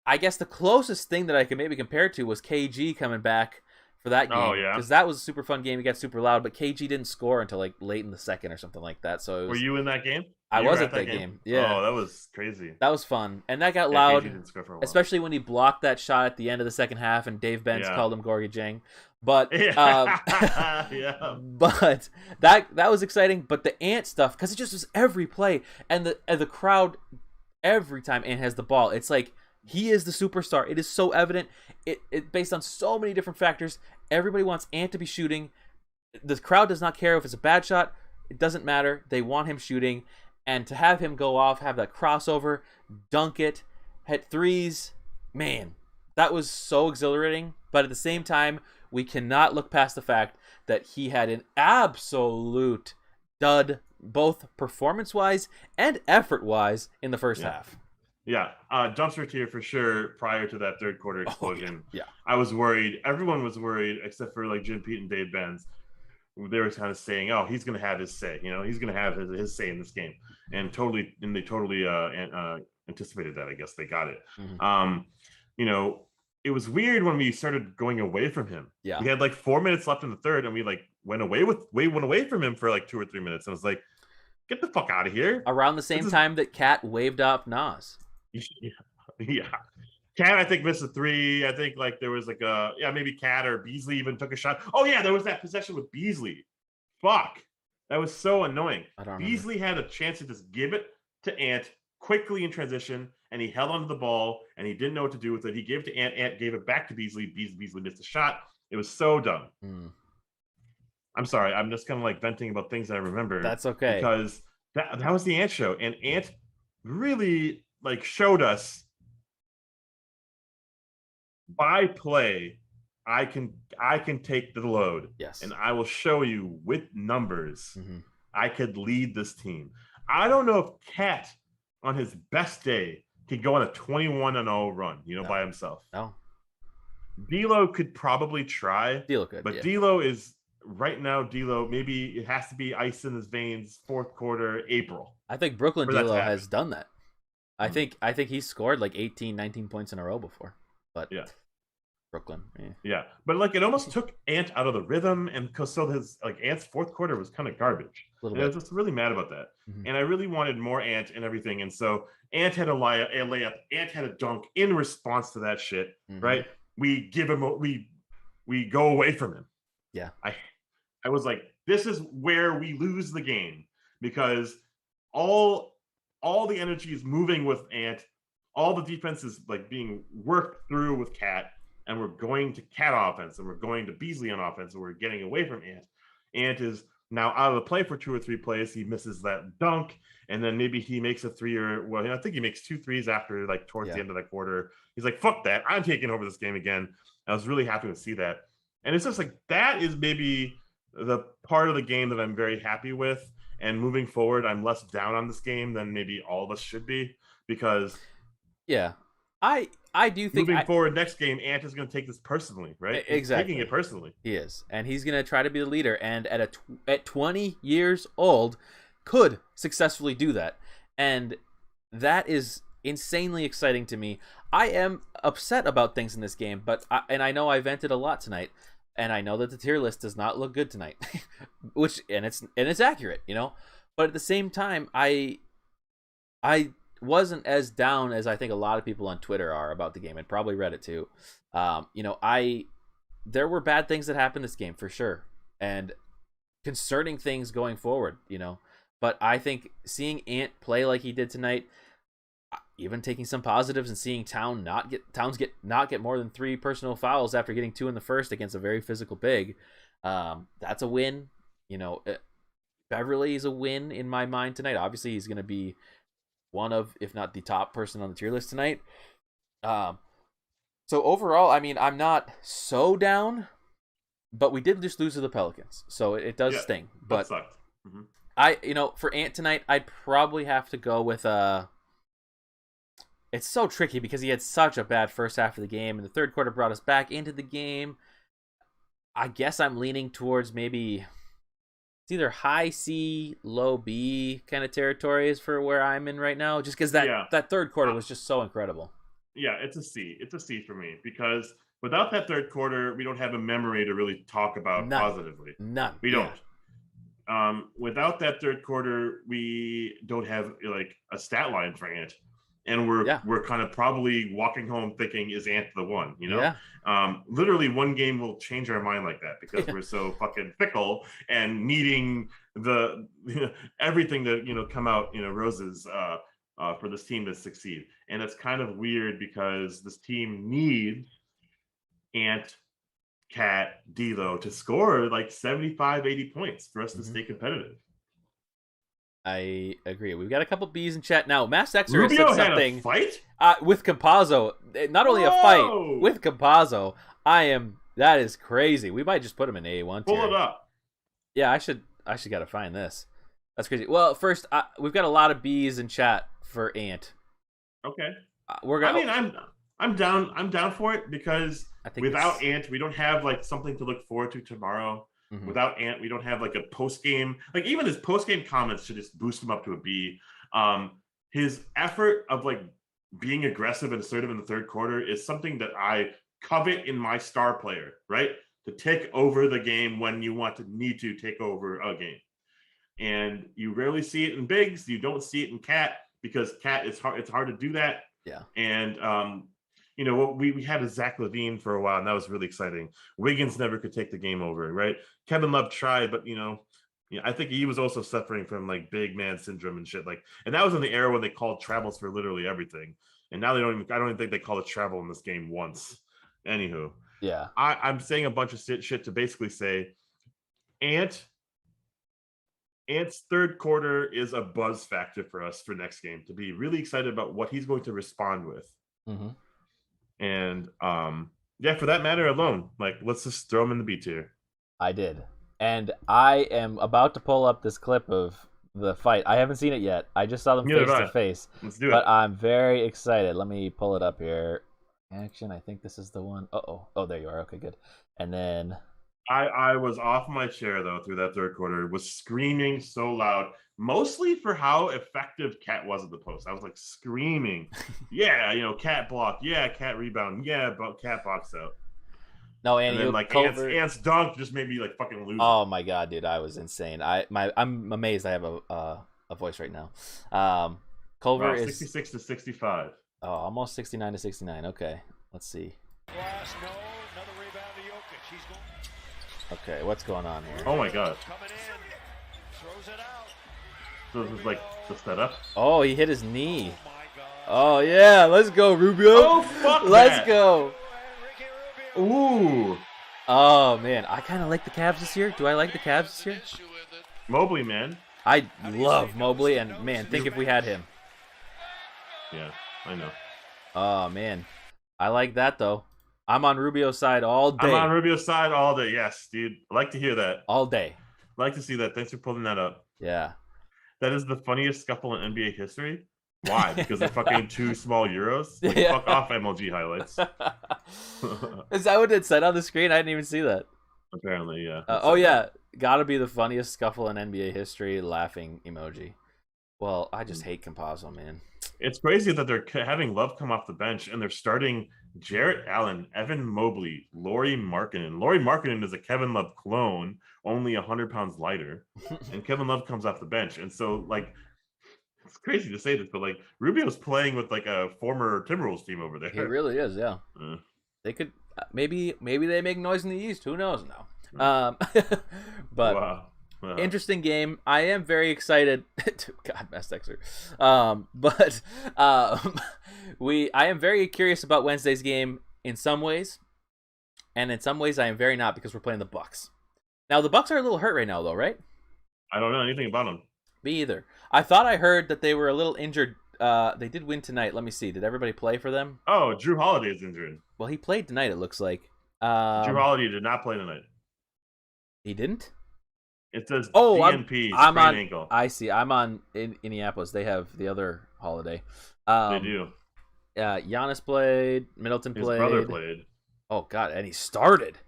A: I guess the closest thing that I could maybe compare it to was KG coming back for that game.
B: Oh, yeah.
A: Because that was a super fun game. It got super loud, but KG didn't score until late in the second or something like that. So
B: were you in that game?
A: I was at that game. Yeah.
B: Oh, that was crazy.
A: That was fun. And that got loud, especially when he blocked that shot at the end of the second half and Dave Benz called him Gorgie Jang. But but that was exciting. But the Ant stuff, because it just was every play. And the crowd, every time Ant has the ball, it's like he is the superstar. It is so evident. It based on so many different factors. Everybody wants Ant to be shooting. The crowd does not care if it's a bad shot. It doesn't matter. They want him shooting. And to have him go off, have that crossover, dunk it, hit threes, man, that was so exhilarating. But at the same time, we cannot look past the fact that he had an absolute dud, both performance-wise and effort-wise, in the first half.
B: Yeah, dumpster tier for sure prior to that third quarter explosion.
A: Yeah.
B: I was worried. Everyone was worried except for Jim Pete and Dave Benz. They were kind of saying, "Oh, he's going to have his say. He's going to have his say in this game," and they totally anticipated that. I guess they got it. It was weird when we started going away from him.
A: Yeah,
B: we had 4 minutes left in the third, and we went away from him for 2 or 3 minutes. And I was like, "Get the fuck out of here!"
A: Around the same time that Cat waved off Nas.
B: Yeah. Cat, I think, missed a 3. I think there was maybe Cat or Beasley even took a shot. Oh yeah, there was that possession with Beasley. Fuck, that was so annoying. Beasley had a chance to just give it to Ant quickly in transition, and he held onto the ball, and he didn't know what to do with it. He gave it to Ant. Ant gave it back to Beasley. Beasley missed a shot. It was so dumb. I'm sorry. I'm just kind of venting about things I remember.
A: That's okay.
B: Because that was the Ant show, and Ant really showed us. By play, I can take the load.
A: Yes.
B: And I will show you with numbers I could lead this team. I don't know if Cat on his best day could go on a 21-0 run, by himself.
A: No.
B: D'Lo could probably try.
A: D'Lo could,
B: but D'Lo is right now. D'Lo, maybe it has to be ice in his veins. Fourth quarter, April.
A: I think Brooklyn D'Lo has done that. I think he's scored 18, 19 points in a row before. But
B: yeah,
A: Brooklyn.
B: Yeah, but it almost took Ant out of the rhythm, and so his Ant's fourth quarter was kind of garbage. And I was just really mad about that. And I really wanted more Ant and everything. And so Ant had a layup, Ant had a dunk in response to that shit. Right? We give him we go away from him.
A: Yeah.
B: I was like, this is where we lose the game, because all the energy is moving with Ant. All the defense is like being worked through with Cat, and we're going to Cat offense, and we're going to Beasley on offense, and we're getting away from Ant. Ant is now out of the play for 2 or 3 plays. He misses that dunk, and then maybe he makes a 3 or, well, I think he makes 2 threes after, like, towards the end of that quarter. He's like, fuck that. I'm taking over this game again. I was really happy to see that. And it's just like, that is maybe the part of the game that I'm very happy with. And moving forward, I'm less down on this game than maybe all of us should be, because
A: I do think
B: moving forward next game, Ant is going to take this personally, right?
A: Exactly.
B: He's taking it personally.
A: He is, and he's going to try to be the leader. And at 20 years old, could successfully do that, and that is insanely exciting to me. I am upset about things in this game, but I know I vented a lot tonight, and I know that the tier list does not look good tonight, and it's accurate, you know. But at the same time, I wasn't as down as I think a lot of people on Twitter are about the game, and probably Reddit too. You know, there were bad things that happened this game for sure, and concerning things going forward, you know. But I think seeing Ant play like he did tonight, even taking some positives and seeing Towns get more than 3 personal fouls after getting 2 in the first against a very physical big, that's a win. You know, Beverly is a win in my mind tonight. Obviously, he's going to be one of, if not the top person on the tier list tonight. So overall, I mean, I'm not so down, but we did just lose to the Pelicans, so it does sting. But
B: sucked.
A: You know, for Ant tonight, I'd probably have to go with it's so tricky because he had such a bad first half of the game, and the third quarter brought us back into the game. I guess I'm leaning towards maybe it's either high C, low B kind of territories for where I'm in right now, just because that third quarter was just so incredible.
B: Yeah, it's a C. It's a C for me, because without that third quarter, we don't have a memory to really talk about positively.
A: None.
B: We don't. Without that third quarter, we don't have like a stat line for Ant, and we're kind of probably walking home thinking, is Ant the one? You know, literally one game will change our mind like that, because we're so fucking fickle and needing the everything to come out roses for this team to succeed. And it's kind of weird because this team needs Ant, Cat, D'Lo to score like 75, 80 points for us to stay competitive.
A: I agree. We've got a couple B's in chat now. Mass Xer
B: Rubio
A: said something
B: had a fight
A: with Campazzo. Not only a fight with Campazzo. That is crazy. We might just put him in A1 tier.
B: Pull it up.
A: Yeah, I should gotta find this. That's crazy. Well, first we've got a lot of B's in chat for Ant.
B: Okay.
A: I'm
B: down for it, because without Ant, we don't have like something to look forward to tomorrow. Without Ant, we don't have like a post game. Like, even his post game comments should just boost him up to a B. His effort of like being aggressive and assertive in the third quarter is something that I covet in my star player, right? To take over the game when you need to take over a game. And you rarely see it in bigs. You don't see it in Cat, because Cat it's hard to do that.
A: Yeah.
B: And we had a Zach LaVine for a while, and that was really exciting. Wiggins never could take the game over, right? Kevin Love tried, but I think he was also suffering from like big man syndrome and shit. Like, and that was in the era when they called travels for literally everything. And now I don't even think they call it travel in this game once. Anywho,
A: yeah,
B: I'm saying a bunch of shit to basically say Ant's third quarter is a buzz factor for us for next game, to be really excited about what he's going to respond with. And for that matter alone, like, let's just throw him in the B tier.
A: I did. And I am about to pull up this clip of the fight. I haven't seen it yet. I just saw them face to face.
B: Let's do it.
A: But I'm very excited. Let me pull it up here. Action. I think this is the one. Oh, there you are. Okay, good. And then
B: I was off my chair though through that third quarter, was screaming so loud, mostly for how effective Cat was at the post. I was like screaming, Cat block, Cat rebound, but Cat box out.
A: No, and
B: then like Ant's dunk just made me like fucking lose.
A: Oh my god, dude, I was insane. I'm amazed I have a voice right now. Culver is
B: 66 to 65.
A: Oh, almost 69 to 69. Okay, let's see.
C: Cross, no, another rebound to Jokic. He's
A: Okay, what's going on here?
B: Oh my god. So this is like the setup.
A: Oh, he hit his knee. Oh yeah, let's go, Rubio.
B: Oh fuck
A: Let's
B: that.
A: go.
B: Ooh.
A: Oh man, I kind of like the Cavs this year. Do I like the Cavs this year?
B: Mobley, man.
A: I love Mobley, and man, think if we had him.
B: Yeah, I know.
A: Oh man, I like that though. I'm on Rubio's side all day.
B: I'm on Rubio's side all day. Yes, dude. I like to hear that.
A: All day.
B: I like to see that. Thanks for pulling that up.
A: Yeah.
B: That is the funniest scuffle in NBA history. Why? Because they're fucking 2 small Euros? Like,
A: Yeah.
B: fuck off, MLG highlights.
A: Is that what it said on the screen? I didn't even see that.
B: Apparently, yeah.
A: Oh yeah, gotta be the funniest scuffle in NBA history. Laughing emoji. Well, I just hate Compazzo, man.
B: It's crazy that they're having Love come off the bench and they're starting Jarrett Allen, Evan Mobley, Lauri Markkanen. Lauri Markkanen is a Kevin Love clone, only 100 pounds lighter, and Kevin Love comes off the bench. And so, like, it's crazy to say this, but like Rubio's playing with like a former Timberwolves team over there.
A: He really is, yeah. They could maybe they make noise in the East. Who knows now? But
B: wow.
A: Interesting game. I am very excited. God, Mass Texer. I am very curious about Wednesday's game in some ways, and in some ways I am very not, because we're playing the Bucks. Now the Bucks are a little hurt right now, though, right?
B: I don't know anything about them.
A: Me either. I thought I heard that they were a little injured. They did win tonight. Let me see. Did everybody play for them?
B: Oh, Drew Holiday is injured.
A: Well, he played tonight, it looks like.
B: Drew Holiday did not play tonight.
A: He didn't?
B: It says
A: DNP,
B: I'm on ankle.
A: I see. I'm on in Indianapolis. They have the other Holiday.
B: They do.
A: Giannis played. Middleton played.
B: His brother played.
A: Oh God, and he started.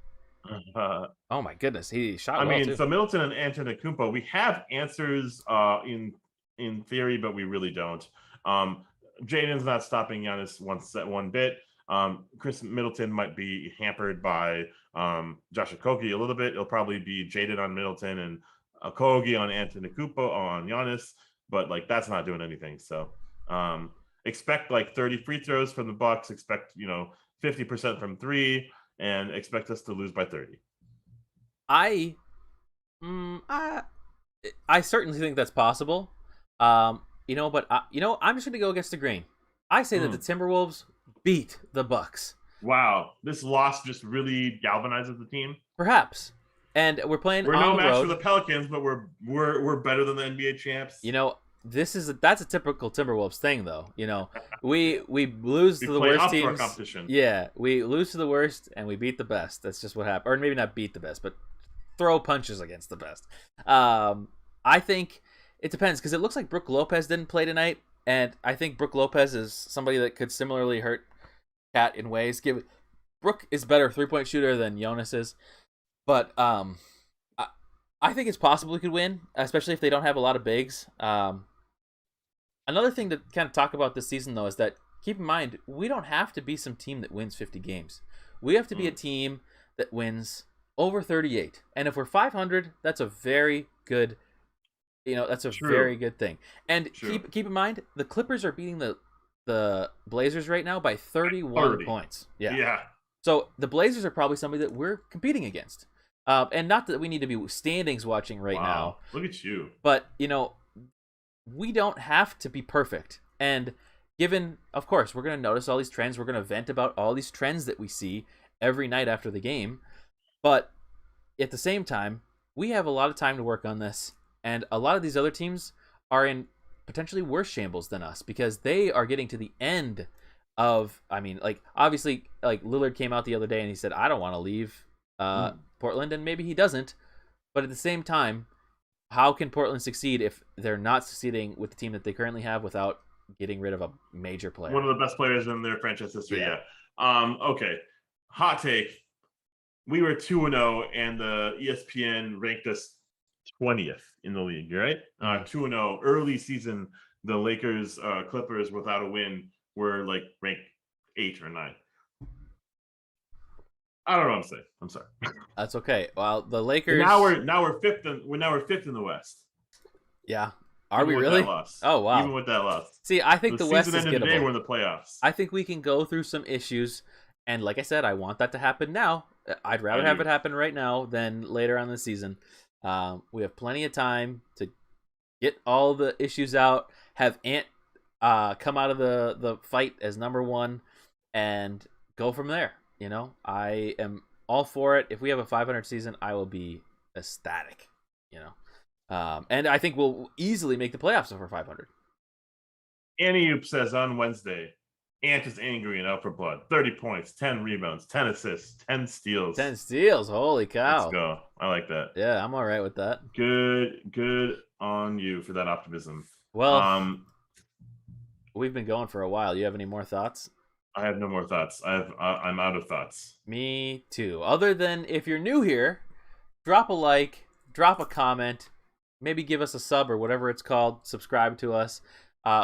A: Oh my goodness, he shot.
B: I
A: well
B: mean,
A: too.
B: so Middleton and Antetokounmpo, we have answers in theory, but we really don't. Jaden's not stopping Giannis one bit. Chris Middleton might be hampered by Josh Okogie a little bit. It'll probably be Jaden on Middleton and Okogie on Antetokounmpo on Giannis, but like that's not doing anything. So expect like 30 free throws from the Bucks. Expect 50% from 3, and expect us to lose by 30.
A: I certainly think that's possible. But I'm just gonna go against the grain. I say that the Timberwolves beat the Bucks.
B: Wow, this loss just really galvanizes the team.
A: Perhaps, and we're playing.
B: We're
A: on
B: no
A: the
B: match
A: road.
B: for the Pelicans, but we're better than the NBA champs.
A: That's a typical Timberwolves thing, though. We lose to the worst teams.
B: Competition.
A: Yeah, we lose to the worst and we beat the best. That's just what happened. Or maybe not beat the best, but throw punches against the best. I think it depends, because it looks like Brook Lopez didn't play tonight, and I think Brook Lopez is somebody that could similarly hurt Cat in ways. Brook is better 3-point shooter than Jonas is, but I think it's possible we could win, especially if they don't have a lot of bigs. Another thing to kind of talk about this season, though, is that keep in mind, we don't have to be some team that wins 50 games. We have to be a team that wins over 38. And if we're 500, that's a very good, very good thing. And keep in mind, the Clippers are beating the Blazers right now by 31 points. Yeah. So the Blazers are probably somebody that we're competing against. And not that we need to be standings watching right now.
B: Look at you.
A: But, we don't have to be perfect. And given, of course, we're going to notice all these trends. We're going to vent about all these trends that we see every night after the game. But at the same time, we have a lot of time to work on this. And a lot of these other teams are in potentially worse shambles than us, because they are getting to the end of, obviously, Lillard came out the other day and he said, I don't want to leave Portland, and maybe he doesn't. But at the same time, how can Portland succeed if they're not succeeding with the team that they currently have without getting rid of a major player?
B: One of the best players in their franchise history, yeah. Okay. Hot take. We were 2-0, and the ESPN ranked us 20th in the league, right? 2-0. Early season, the Lakers, Clippers, without a win, were ranked 8 or 9. I don't know what I'm saying. I'm sorry.
A: That's okay. Well, the Lakers
B: now we're fifth in the West.
A: Yeah. Are we really? Oh wow.
B: Even with that loss.
A: See, I think the West is gettable.
B: Today we're in the playoffs.
A: I think we can go through some issues, and like I said, I want that to happen now. I'd rather have it happen right now than later on in the season. We have plenty of time to get all the issues out, have Ant come out of the fight as number one, and go from there. I am all for it. If we have a 500 season, I will be ecstatic. And I think we'll easily make the playoffs if we're 500.
B: Annie Oop says on Wednesday, Ant is angry and out for blood. 30 points, 10 rebounds, 10 assists, 10 steals.
A: 10 steals. Holy cow.
B: Let's go. I like that.
A: Yeah, I'm all right with that.
B: Good on you for that optimism.
A: Well, we've been going for a while. You have any more thoughts?
B: I have no more thoughts. I'm out of thoughts.
A: Me too. Other than if you're new here, drop a like, drop a comment, maybe give us a sub or whatever it's called. Subscribe to us.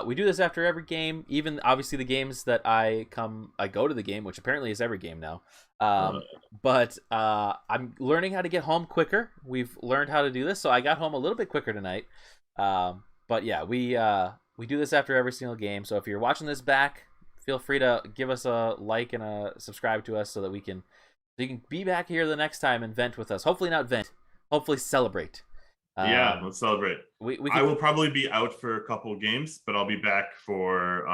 A: We do this after every game, even obviously the games that I go to the game, which apparently is every game now. But I'm learning how to get home quicker. We've learned how to do this, so I got home a little bit quicker tonight. But yeah, we do this after every single game. So if you're watching this back, feel free to give us a like and a subscribe to us so that you can be back here the next time and vent with us. Hopefully not vent, hopefully celebrate.
B: Yeah, let's celebrate.
A: I
B: will probably be out for a couple of games, but I'll be back for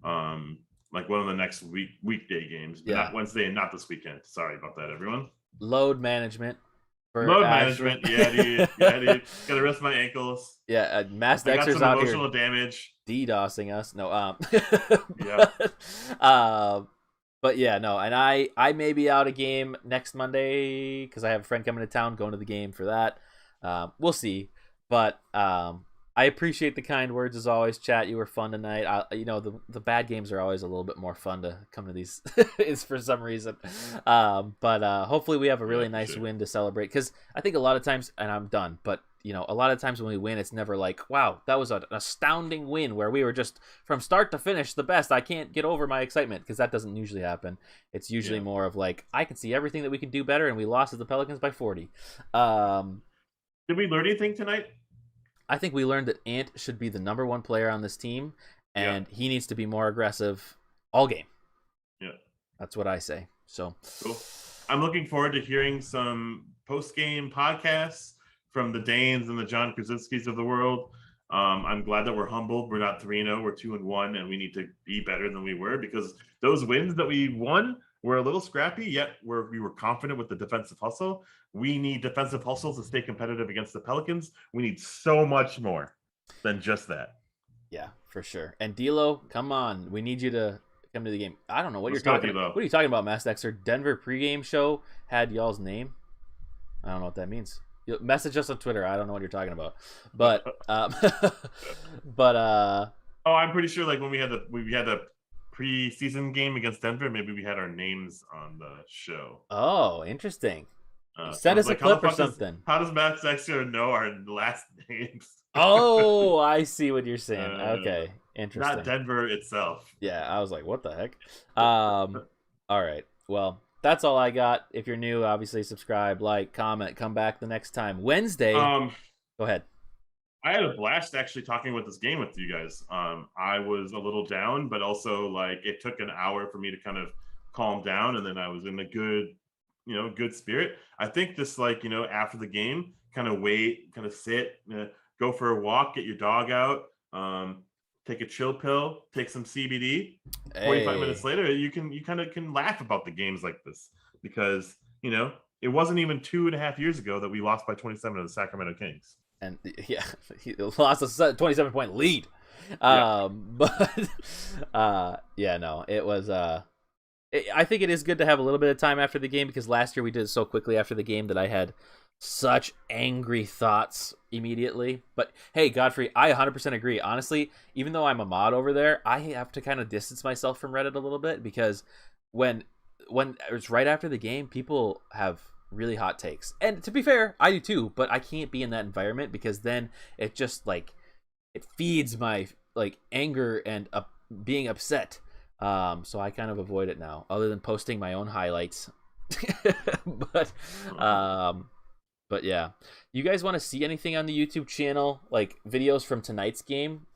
B: like one of the next weekday games, but not Wednesday and not this weekend. Sorry about that, everyone.
A: Load management.
B: Management, yeah, dude. Gotta rest my ankles.
A: Yeah, Mass Dexter's out here.
B: Emotional damage.
A: DDoSing us. No,
B: yeah.
A: But yeah, no, and I may be out a game next Monday because I have a friend coming to town, going to the game for that. We'll see, but I appreciate the kind words as always. Chat, you were fun tonight. The bad games are always a little bit more fun to come to these is for some reason. But hopefully we have a really nice win to celebrate, because I think a lot of times, and I'm done, but a lot of times when we win, it's never like, wow, that was an astounding win where we were just from start to finish the best. I can't get over my excitement, because that doesn't usually happen. It's usually more of like, I can see everything that we can do better, and we lost to the Pelicans by 40.
B: Did we learn anything tonight?
A: I think we learned that Ant should be the number one player on this team, and he needs to be more aggressive all game.
B: Yeah.
A: That's what I say. So
B: cool. I'm looking forward to hearing some post-game podcasts from the Danes and the John Krasinskis of the world. I'm glad that we're humbled. We're not 3-0, we're 2-1, and we need to be better than we were, because those wins that we won were a little scrappy, yet we were confident with the defensive hustle. We need defensive hustles to stay competitive against the Pelicans. We need so much more than just that.
A: Yeah, for sure. And D'Lo, come on. We need you to come to the game. I don't know what you're talking about. What are you talking about, Mass Dexter? Denver pregame show had y'all's name? I don't know what that means. Message us on Twitter. I don't know what you're talking about. But
B: I'm pretty sure like when we had the preseason game against Denver, maybe we had our names on the show.
A: Oh, interesting. Send us a clip or something.
B: How does Matt Dexter know our last names?
A: Oh, I see what you're saying. Okay, interesting.
B: Not Denver itself.
A: Yeah, I was like, what the heck? All right. Well, that's all I got. If you're new, obviously subscribe, like, comment, come back the next time. Wednesday. Go ahead.
B: I had a blast actually talking about this game with you guys. I was a little down, but also like it took an hour for me to kind of calm down, and then I was in a good spirit. I think this after the game, kind of wait, kind of sit, go for a walk, get your dog out, take a chill pill, take some CBD. 45 minutes later, you kind of can laugh about the games like this, because it wasn't even 2.5 years ago that we lost by 27 to the Sacramento Kings.
A: And he lost a 27-point lead. It was. I think it is good to have a little bit of time after the game, because last year we did it so quickly after the game that I had such angry thoughts immediately. But hey, Godfrey, I 100% agree. Honestly, even though I'm a mod over there, I have to kind of distance myself from Reddit a little bit, because when it's right after the game, people have really hot takes. And to be fair, I do too, but I can't be in that environment, because then it just it feeds my anger and being upset. So I kind of avoid it now, other than posting my own highlights. But yeah, you guys want to see anything on the YouTube channel, like videos from tonight's game?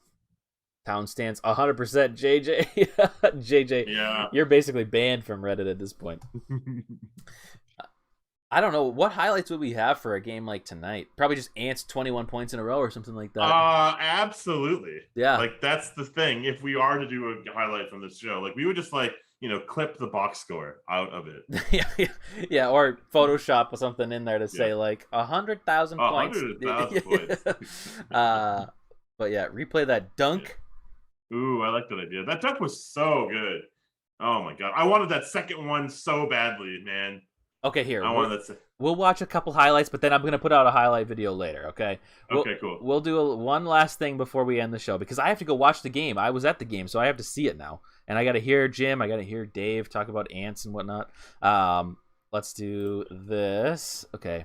A: Town stands 100% JJ. JJ,
B: Yeah.
A: you're basically banned from Reddit at this point. I don't know. What highlights would we have for a game like tonight? Probably just Ants 21 points in a row or something like that.
B: Absolutely.
A: Yeah.
B: Like, that's the thing. If we are to do a highlight from this show, like, we would just, like, clip the box score out of it.
A: Yeah, or Photoshop something in there to say, like, 100,000 points.
B: 100,000 points.
A: But, yeah, replay that dunk.
B: Ooh, I like that idea. That dunk was so good. Oh, my God. I wanted that second one so badly, man.
A: Okay, here.
B: We'll
A: watch a couple highlights, but then I'm going to put out a highlight video later, okay?
B: Okay, cool.
A: We'll do one last thing before we end the show, because I have to go watch the game. I was at the game, so I have to see it now. And I got to hear Jim, I got to hear Dave talk about ants and whatnot. Let's do this. Okay.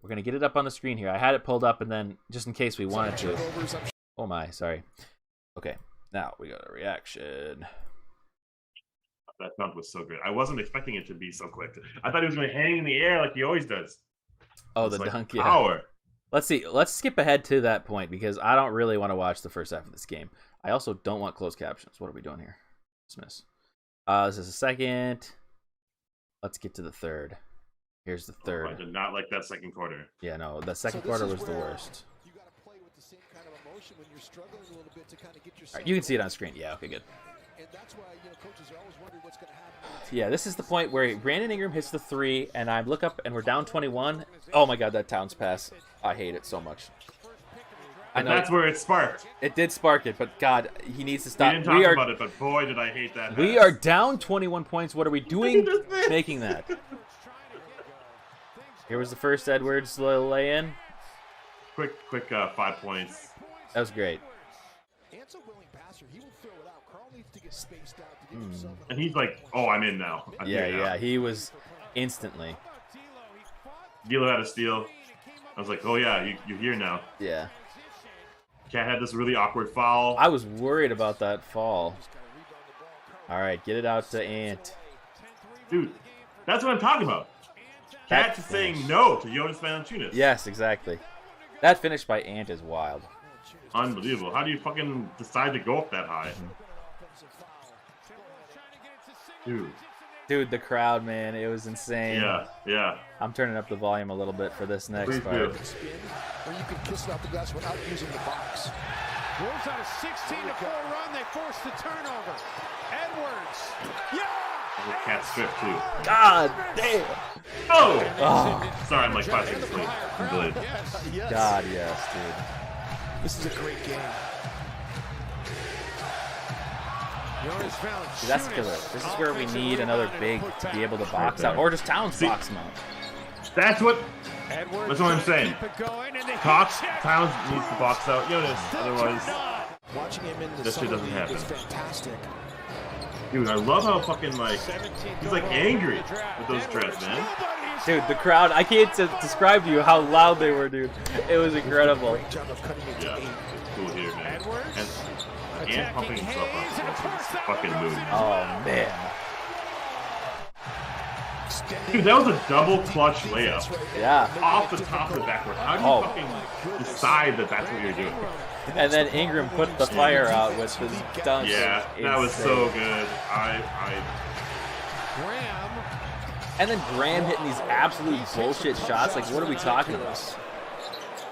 A: We're going to get it up on the screen here. I had it pulled up, and then just in case we wanted to. Oh, my. Sorry. Okay. Now we got a reaction.
B: That dunk was so good. I wasn't expecting it to be so quick. I thought he was going to hang in the air like he always does.
A: Oh, the dunk, yeah.
B: Power.
A: Let's see. Let's skip ahead to that point because I don't really want to watch the first half of this game. I also don't want closed captions. What are we doing here? Dismiss. This is the second. Let's get to the third. Here's the third.
B: I did not like that second quarter.
A: Yeah, no, the second quarter was the worst.
C: You got to play with the same kind of emotion when you're struggling a little bit to kind of get yourself.
A: Right, you can see it on screen. Yeah, okay, good.
C: And that's why, coaches are always wondering what's going to happen.
A: Yeah, this is the point where Brandon Ingram hits the three, and I look up, and we're down 21. Oh my God, that Towns pass! I hate it so much. I know
B: that's where it sparked.
A: It did spark it, but God, he needs to stop.
B: We didn't talk about it, but boy, did I hate that.
A: We are down 21 points. What are we doing making that? Here was the first Edwards lay-in.
B: Quick 5 points.
A: That was great.
C: Ant's a willing passer. He will throw it out. Carl needs to get spaced out to give himself.
B: And he's like, "Oh, I'm in now."
A: Yeah, he was instantly.
B: D'Lo had a steal. I was like, "Oh yeah, you're here now."
A: Yeah.
B: Cat had this really awkward foul.
A: I was worried about that fall. All right, get it out to Ant.
B: Dude, that's what I'm talking about. Cat is saying no to Jonas Valanciunas.
A: Yes, exactly. That finish by Ant is wild.
B: Unbelievable. How do you fucking decide to go up that high?
A: Dude, the crowd, man, it was insane.
B: Yeah.
A: I'm turning up the volume a little bit for this next part.
C: Where you can kiss it off the glass without using the box.
D: Wolves on a 16-4 run. They force the turnover. Edwards. Yeah!
B: Cat strip too.
A: God damn.
B: Oh! Sorry, I'm like 5 seconds late. I'm delayed.
C: Yes.
A: God, yes, dude.
C: This is a great game.
A: See, that's killer. This is where we need another big to be able to box out, or just Towns box him out.
B: That's what I'm saying. Towns needs to box out Jonas, otherwise
C: Watching him in the
B: this shit doesn't happen.
C: is fantastic.
B: Dude, I love how fucking he's like angry with those dreads, man.
A: Dude, the crowd, I can't describe to you how loud they were, dude. It was incredible.
C: Great job of cutting it to 8.
B: It's cool here, man. And pumping himself up. It's fucking move.
A: Oh, man.
B: Dude, that was a double clutch layup.
A: Yeah.
B: Off the top of the backboard. How do you fucking decide that that's what you're doing?
A: And then Ingram put the fire out with his dunk.
B: Yeah, that was so good.
A: And then Graham hitting these absolute bullshit shots. Like, what are we talking about?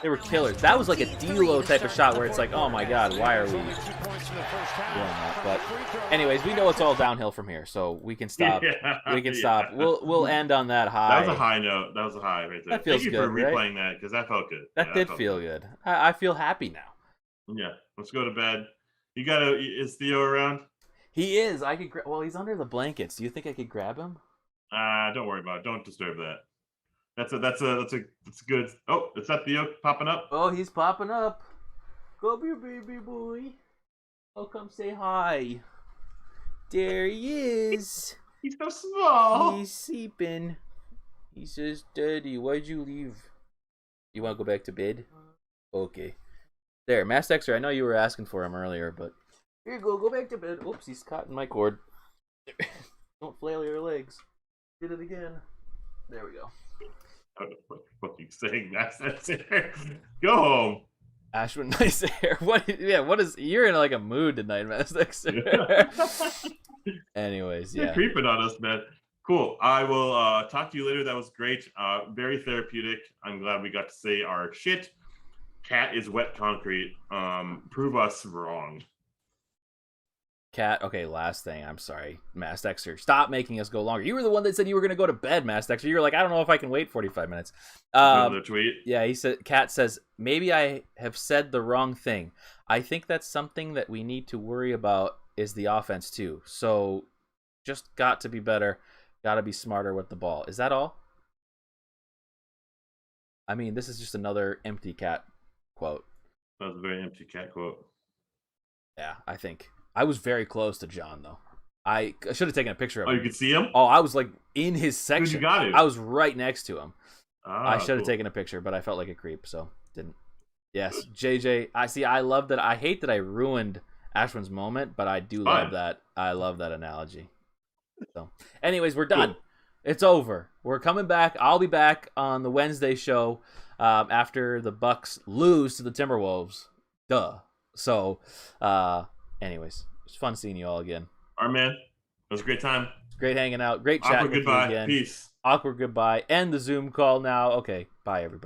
A: They were killers. That was like a D'Lo type of shot where it's like, oh my God, why are we doing that? But anyways, we know it's all downhill from here, so we can stop. We can stop. We'll end on that high.
B: That was a high note. That was a high right there.
A: That feels
B: Thank you
A: good,
B: for replaying that because that felt good.
A: That did feel good. I feel happy now.
B: Yeah, let's go to bed. Is Theo around?
A: He is. I could. Well, he's under the blankets. Do you think I could grab him?
B: Don't worry about it. Don't disturb that. That's good. Oh, is that Theo popping up?
A: Oh, he's popping up. Come here, baby boy. Oh, come say hi. There he is.
B: He's so small.
A: He's sleeping. He says, "Daddy, why'd you leave? You want to go back to bed?" Okay. There, Mass Dexter, I know you were asking for him earlier, but here you go. Go back to bed. Oops, he's caught in my cord. Don't flail your legs. Did it again. There we go.
B: What the fuck are you saying, Mass Dexter? Go home.
A: Ashwin, nice hair. What? Yeah, what is? You're in like a mood tonight, Mass Dexter. Anyways,
B: You're
A: yeah.
B: creeping on us, man. Cool. I will talk to you later. That was great. Very therapeutic. I'm glad we got to say our shit. Cat is wet concrete. Prove us wrong.
A: Cat. Okay, last thing. I'm sorry, Mass Dexter. Stop making us go longer. You were the one that said you were going to go to bed, Mass Dexter. You were like, I don't know if I can wait 45 minutes.
B: The tweet.
A: Yeah, he said. Cat says, maybe I have said the wrong thing. I think that's something that we need to worry about is the offense too. So, just got to be better. Got to be smarter with the ball. Is that all? I mean, this is just another empty Cat quote.
B: That was a very empty Cat quote.
A: Yeah, I think. I was very close to John, though. I should have taken a picture of him.
B: Oh, you could see him?
A: Oh, I was like in his section.
B: Dude, you got it.
A: I was right next to him. I should have
B: cool.
A: taken a picture, but I felt like a creep, so didn't. Yes, JJ. I love that. I hate that I ruined Ashwin's moment, but I do love that. I love that analogy. So, anyways, we're done.
B: Cool.
A: It's over. We're coming back. I'll be back on the Wednesday show after the Bucks lose to the Timberwolves. Duh. So, anyways, it's fun seeing you all again.
B: All right, man. It was a great time.
A: Great hanging out. Great chatting
B: Awkward
A: with
B: goodbye.
A: you again.
B: Peace.
A: Awkward goodbye. End the Zoom call now. Okay. Bye, everybody.